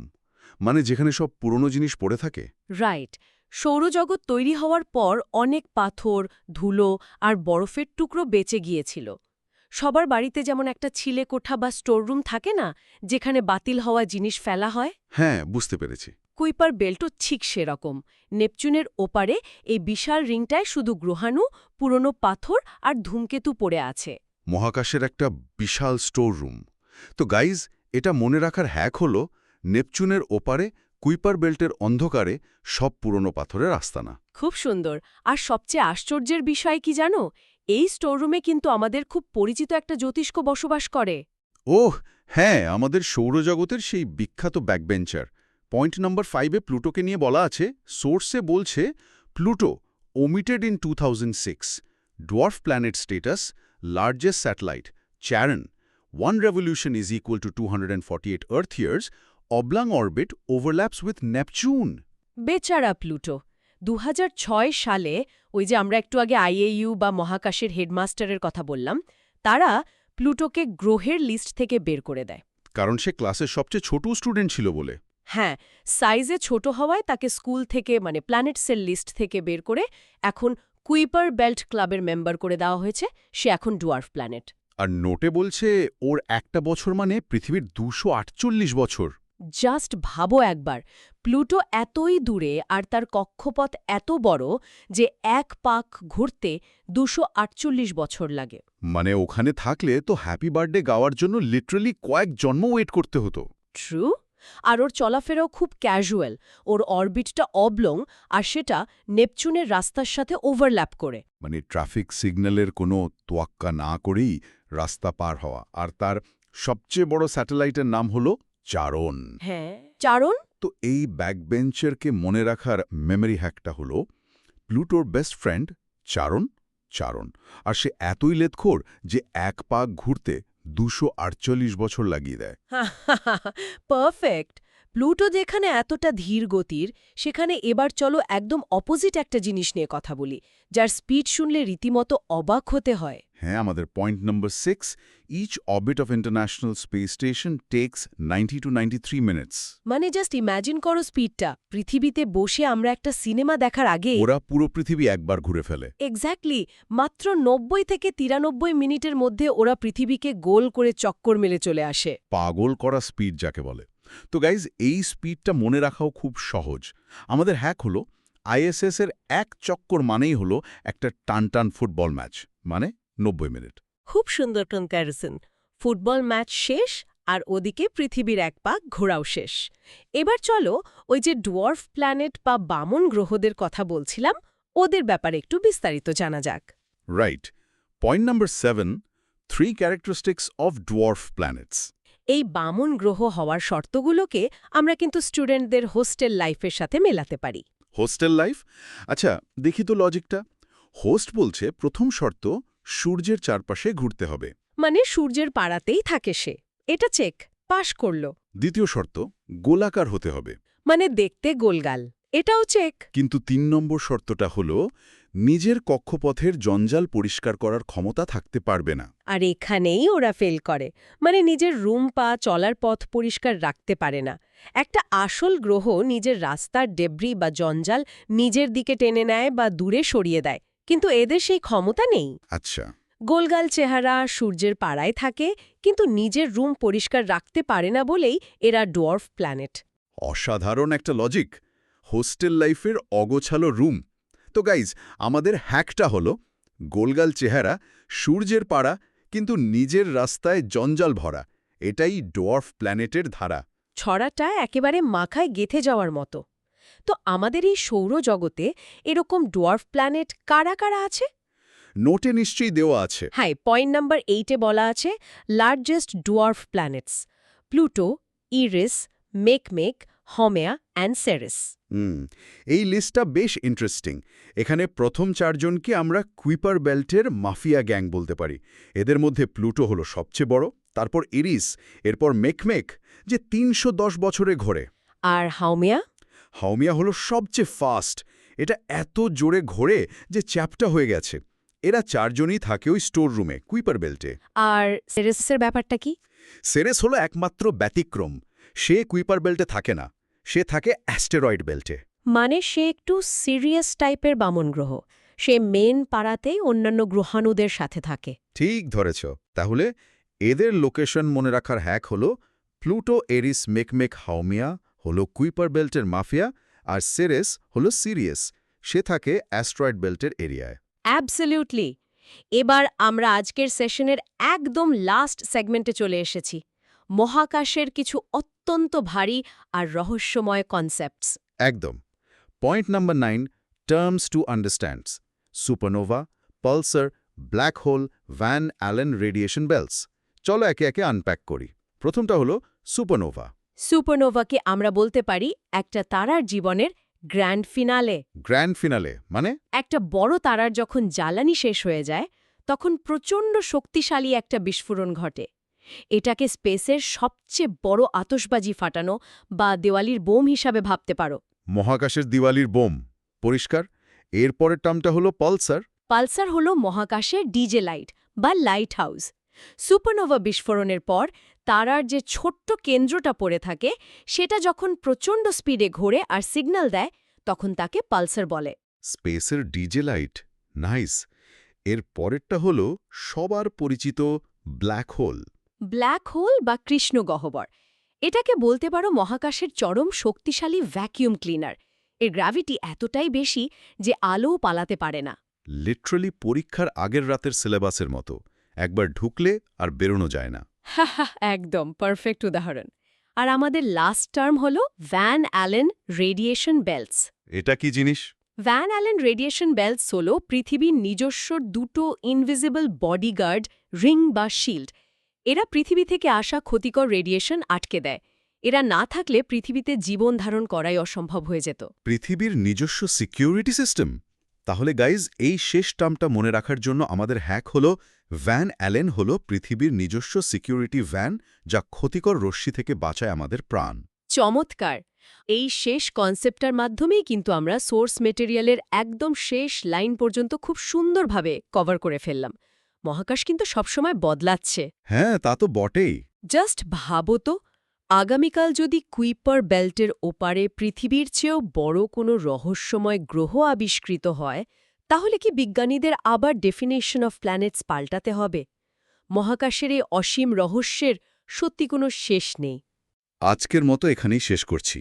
মানে যেখানে সব পুরনো জিনিস পড়ে থাকে। রাইট। সৌরজগৎ তৈরি হওয়ার পর অনেক পাথর, ধুলো আর বরফের টুকরো বেঁচে গিয়েছিল। সবার বাড়িতে যেমন একটা ছিলে কোঠা বা স্টোররুম থাকে না, যেখানে বাতিল হওয়া জিনিস ফেলা হয়? হ্যাঁ, বুঝতে পেরেছি। কুইপার বেল্টও ঠিক সেরকম। নেপচুনের ওপারে এই বিশাল রিংটায় শুধু গ্রহাণু, পুরনো পাথর আর ধূমকেতু পড়ে আছে। মহাকাশের একটা বিশাল স্টোর রুম। তো গাইজ, এটা মনে রাখার হ্যাক হলো নেপচুনের ওপারে কুইপার বেল্টের অন্ধকারে সব পুরনো পাথরের আস্তানা। খুব সুন্দর। আর সবচেয়ে আশ্চর্যের বিষয় কি জানো? এই স্টোররুমে কিন্তু আমাদের খুব পরিচিত একটা জ্যোতিষ্ক বসবাস করে। ওহ হ্যাঁ, আমাদের সৌরজগতের সেই বিখ্যাত ব্যাকবেঞ্চার। পয়েন্ট নম্বর 5-এ প্লুটোকে নিয়ে বলা আছে, সোর্সে বলছে Pluto omitted in 2006, dwarf planet status, largest satellite, Charon, 1 revolution is equal to 248 Earth years, oblong orbit overlaps with Neptune. বেচারা প্লুটো। 2006 সালে ওই যে আমরা একটু আগে আইএইউ বা মহাকাশের হেডমাস্টারের কথা বললাম, তারা প্লুটোকে গ্রহের লিস্ট থেকে বের করে দেয়। কারণ সে ক্লাসের সবচেয়ে ছোট স্টুডেন্ট ছিল বলে। হ্যাঁ, সাইজে ছোট হওয়ায় তাকে স্কুল থেকে মানে প্ল্যানেটসের লিস্ট থেকে বের করে এখন কুইপার বেল্ট ক্লাবের মেম্বার করে দেওয়া হয়েছে। সে এখন ডুয়ার্ফ প্ল্যানেট। আর নোটে বলছে ওর একটা বছর মানে পৃথিবীর 248 বছর। জাস্ট ভাবো একবার, প্লুটো এতই দূরে আর তার কক্ষপথ এত বড় যে এক পাক ঘুরতে 248 বছর লাগে। মানে ওখানে থাকলে তো হ্যাপি বার্থডে গাওয়ার জন্য লিটারালি কয়েক জন্ম ওয়েট করতে হতো। ট্রু। আর ওর চলাফেরাও খুব ক্যাজুয়াল। ওর অরবিটটা অবলং আর সেটা নেপচুনের রাস্তার সাথে ওভারল্যাপ করে। মানে ট্রাফিক সিগন্যালের কোনো তোয়াক্কা না করেই রাস্তা পার হওয়া। আর তার সবচেয়ে বড় স্যাটেলাইটের নাম হলো চারণ। হ্যাঁ, চারণ। তো এই ব্যাকবেঞ্চারকে মনে রাখার মেমরি হ্যাকটা হলো প্লুটোর বেস্ট ফ্রেন্ড চারণ। আর সে এতই লেদখোর যে এক পাক ঘুরতে 248 বছর লাগিয়ে দেয়। পারফেক্ট। প্লুটো যেখানে এতটা ধীর গতির, সেখানে এবার চলো একদম অপোজিট একটা জিনিস নিয়ে কথা বলি, যার স্পিড শুনলে রীতিমতো অবাক হতে হয়। হ্যাঁ, আমাদের point number 6, each orbit of international space station takes 90 to 93 minutes. মানে জাস্ট ইম্যাজিন করো স্পিডটা, পৃথিবীতে বসে আমরা একটা সিনেমা দেখার আগে ওরা পুরো পৃথিবী একবার ঘুরে ফেলে। এক্স্যাক্টলি মাত্র 90 থেকে 93 মিনিটের মধ্যে ওরা পৃথিবীকে গোল করে চক্কর মেলে চলে আসে। পাগল করা স্পিড যাকে বলে। তো গাইজ, এই স্পিডটা মনে রাখাও খুব সহজ। আমাদের হ্যাক হলো আইএসএস এর এক চক্কর মানেই হলো একটা টানটান ফুটবল ম্যাচ, মানে 90 মিনিট। খুব সুন্দর কম্প্যারিজন। ফুটবল ম্যাচ শেষ আর ওদিকে পৃথিবীর এক পাক ঘোরাও শেষ। এবার চলো ওই যে ডোয়ার্ফ প্ল্যানেট বা বামন গ্রহদের কথা বলছিলাম, ওদের ব্যাপারে একটু বিস্তারিত জানা যাক। Right. Point number 7, 3 characteristics of dwarf planets. এই বামন গ্রহ হওয়ার শর্তগুলোকে আমরা কিন্তু স্টুডেন্টদের হোস্টেল লাইফের সাথে মেলাতে পারি। Hostel life? আচ্ছা, দেখি তো লজিকটা। হোস্ট বলছে প্রথম শর্ত সূর্যের চারপাশে ঘুরতে হবে। মানে সূর্যের পাড়াতেই থাকে সে, এটা চেক, পাশ করলো। দ্বিতীয় শর্ত গোলাকার হতে হবে। মানে দেখতে গোলগাল, এটাও চেক। কিন্তু 3 নম্বর শর্তটা হলো নিজের কক্ষপথের জঞ্জাল পরিষ্কার করার ক্ষমতা থাকতে পারবে না। আর এখানেই ওরা ফেল করে, মানে নিজের রুম পা চলার পথ পরিষ্কার রাখতে পারে না। একটা আসল গ্রহ নিজের রাস্তার ডেব্রি বা জঞ্জাল নিজের দিকে টেনে নেয় বা দূরে সরিয়ে দেয়, কিন্তু এদের সেই ক্ষমতা নেই। আচ্ছা, গোলগাল চেহারা, সূর্যের পাড়ায় থাকে, কিন্তু নিজের রুম পরিষ্কার রাখতে পারে না বলেই এরা ডোয়ার্ফ প্ল্যানেট। অসাধারণ একটা লজিক। হোস্টেল লাইফের অগোছালো রুম। তো গাইজ, আমাদের হ্যাকটা হলো গোলগাল চেহারা, সূর্যের পাড়া, কিন্তু নিজের রাস্তায় জঞ্জাল ভরা। এটাই ডোয়ার্ফ প্ল্যানেটের ধারা। ছড়াটা একেবারে মাখায় গেঁথে যাওয়ার মতো। তো আমাদের এই সৌরজগতে এরকম ডোয়ার্ফ প্ল্যানেট কারা কারা আছে? নোটে নিশ্চয়ই দেওয়া আছে। হ্যাঁ, পয়েন্ট নাম্বার 8-এ বলা আছে largest dwarf planets: Pluto, Eris, Makemake, Haumea and Ceres. এই লিস্টটা বেশ ইন্টারেস্টিং। এখানে প্রথম 4 জনকে আমরা কুইপার বেল্টের মাফিয়া গ্যাং বলতে পারি। এদের মধ্যে প্লুটো হলো সবচেয়ে বড়, তারপর ইরিস, এরপর মেকমেক, যে 310 বছরে ঘোরে। আর হাউমেয়া? হাউমিয়া হলো সবচেয়ে ফাস্ট। এটা এত জোরে ঘোরে যে চ্যাপ্টা হয়ে গেছে। এরা 4 জনই থাকে ওই স্টোর রুমে, কুইপার বেল্টে। আর সেরেসের ব্যাপারটা কি? সেরেস হলো একমাত্র ব্যতিক্রম। সে কুইপার বেল্টে থাকে না, সে থাকে অ্যাস্টেরয়েড বেল্টে। মানে সে একটু সিরিয়াস টাইপের বামন গ্রহ, সে মেন পাড়াতেই অন্যান্য গ্রহাণুদের সাথে থাকে। ঠিক ধরেছ। তাহলে এদের লোকেশন মনে রাখার হ্যাক হলো প্লুটো, এরিস, মেকমেক, হাউমিয়া হলো কুইপার বেল্টের মাফিয়া, আর সেরেস হলো সিরিয়াস, সে থাকে অ্যাস্ট্রয়েড বেল্টের এরিয়ায়। অ্যাবসলিউটলি। এবার আমরা আজকের সেশনের একদম লাস্ট সেগমেন্টে চলে এসেছি, মহাকাশের কিছু অত্যন্ত ভারী আর রহস্যময় কনসেপ্টস। একদম। Point number 9, terms to understands: supernova, pulsar, black hole, Van Allen radiation belts. চলো একে একে আনপ্যাক করি। প্রথমটা হলো সুপারনোভা। সুপারনোভাকে আমরা বলতে পারি একটা তারার জীবনের গ্র্যান্ড ফিনালে। গ্র্যান্ড ফিনালে মানে? একটা বড় তারার যখন জ্বালানি শেষ হয়ে যায়, তখন প্রচণ্ড শক্তিশালী একটা বিস্ফোরণ ঘটে। এটাকে স্পেসের সবচেয়ে বড় আতশবাজি ফাটানো বা দেওয়ালির বোম হিসাবে ভাবতে পারো। মহাকাশের দিওয়ালির বোম। পরিষ্কার। এর পরের টার্মটা হলো পালসার। পালসার হলো মহাকাশের ডিজে লাইট বা লাইট হাউস। সুপারনোভা বিস্ফোরণের পর তারার যে ছোট্ট কেন্দ্রটা পড়ে থাকে, সেটা যখন প্রচণ্ড স্পিডে ঘোরে আর সিগন্যাল দেয়, তখন তাকে পালসার বলে। স্পেসের ডিজে লাইট, নাইস। এর পরেরটা হলো সবার পরিচিত ব্ল্যাক হোল। ব্ল্যাক হোল বা কৃষ্ণ গহ্বর, এটাকে বলতে পারো মহাকাশের চরম শক্তিশালী ভ্যাকিউম ক্লিনার। এর গ্র্যাভিটি এতটাই বেশি যে আলোও পালাতে পারে না। লিটারালি পরীক্ষার আগের রাতের সিলেবাসের মতো, একবার ঢুকলে আর বেরোনো যায় না। একদম পারফেক্ট উদাহরণ। আর আমাদের লাস্ট টার্ম হল ভ্যান অ্যালেন রেডিয়েশন বেল্টস। এটা কি জিনিস? ভ্যান অ্যালেন রেডিয়েশন বেল্টস হল পৃথিবীর নিজস্ব দুটো ইনভিজিবল বডিগার্ড রিং বা শিল্ড। এরা পৃথিবী থেকে আসা ক্ষতিকর রেডিয়েশন আটকে দেয়। এরা না থাকলে পৃথিবীতে জীবন ধারণ করাই অসম্ভব হয়ে যেত। পৃথিবীর নিজস্ব সিকিউরিটি সিস্টেম? তাহলে গাইজ, এই শেষ টার্মটা মনে রাখার জন্য আমাদের হ্যাক হলো ভ্যান অ্যালেন হলো পৃথিবীর নিজস্ব সিকিউরিটি ভ্যান, যা ক্ষতিকর রশ্মি থেকে বাঁচায় আমাদের প্রাণ। চমৎকার! এই শেষ কনসেপ্টটার মাধ্যমেই কিন্তু আমরা সোর্স মেটেরিয়ালের একদম শেষ লাইন পর্যন্ত খুব সুন্দরভাবে কভার করে ফেললাম। মহাকাশ কিন্তু সবসময় বদলাচ্ছে। হ্যাঁ, তা তো বটেই। জাস্ট ভাবো তো, আগামীকাল যদি কুইপার বেল্টের ওপারে পৃথিবীর চেয়েও বড় কোনো রহস্যময় গ্রহ আবিষ্কৃত হয়, তাহলে কি বিজ্ঞানীদের আবার ডেফিনেশন অফ প্ল্যানেটস পাল্টাতে হবে? মহাকাশের এই অসীম রহস্যের সত্যি কোনো শেষ নেই। আজকের মতো এখানেই শেষ করছি।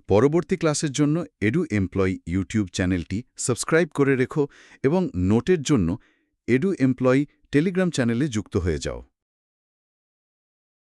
পরবর্তী ক্লাসের জন্য এডু এমপ্লয়ি ইউটিউব চ্যানেলটি সাবস্ক্রাইব করে রেখো এবং নোটের জন্য এডু এমপ্লয়ি টেলিগ্রাম চ্যানেলে যুক্ত হয়ে যাও।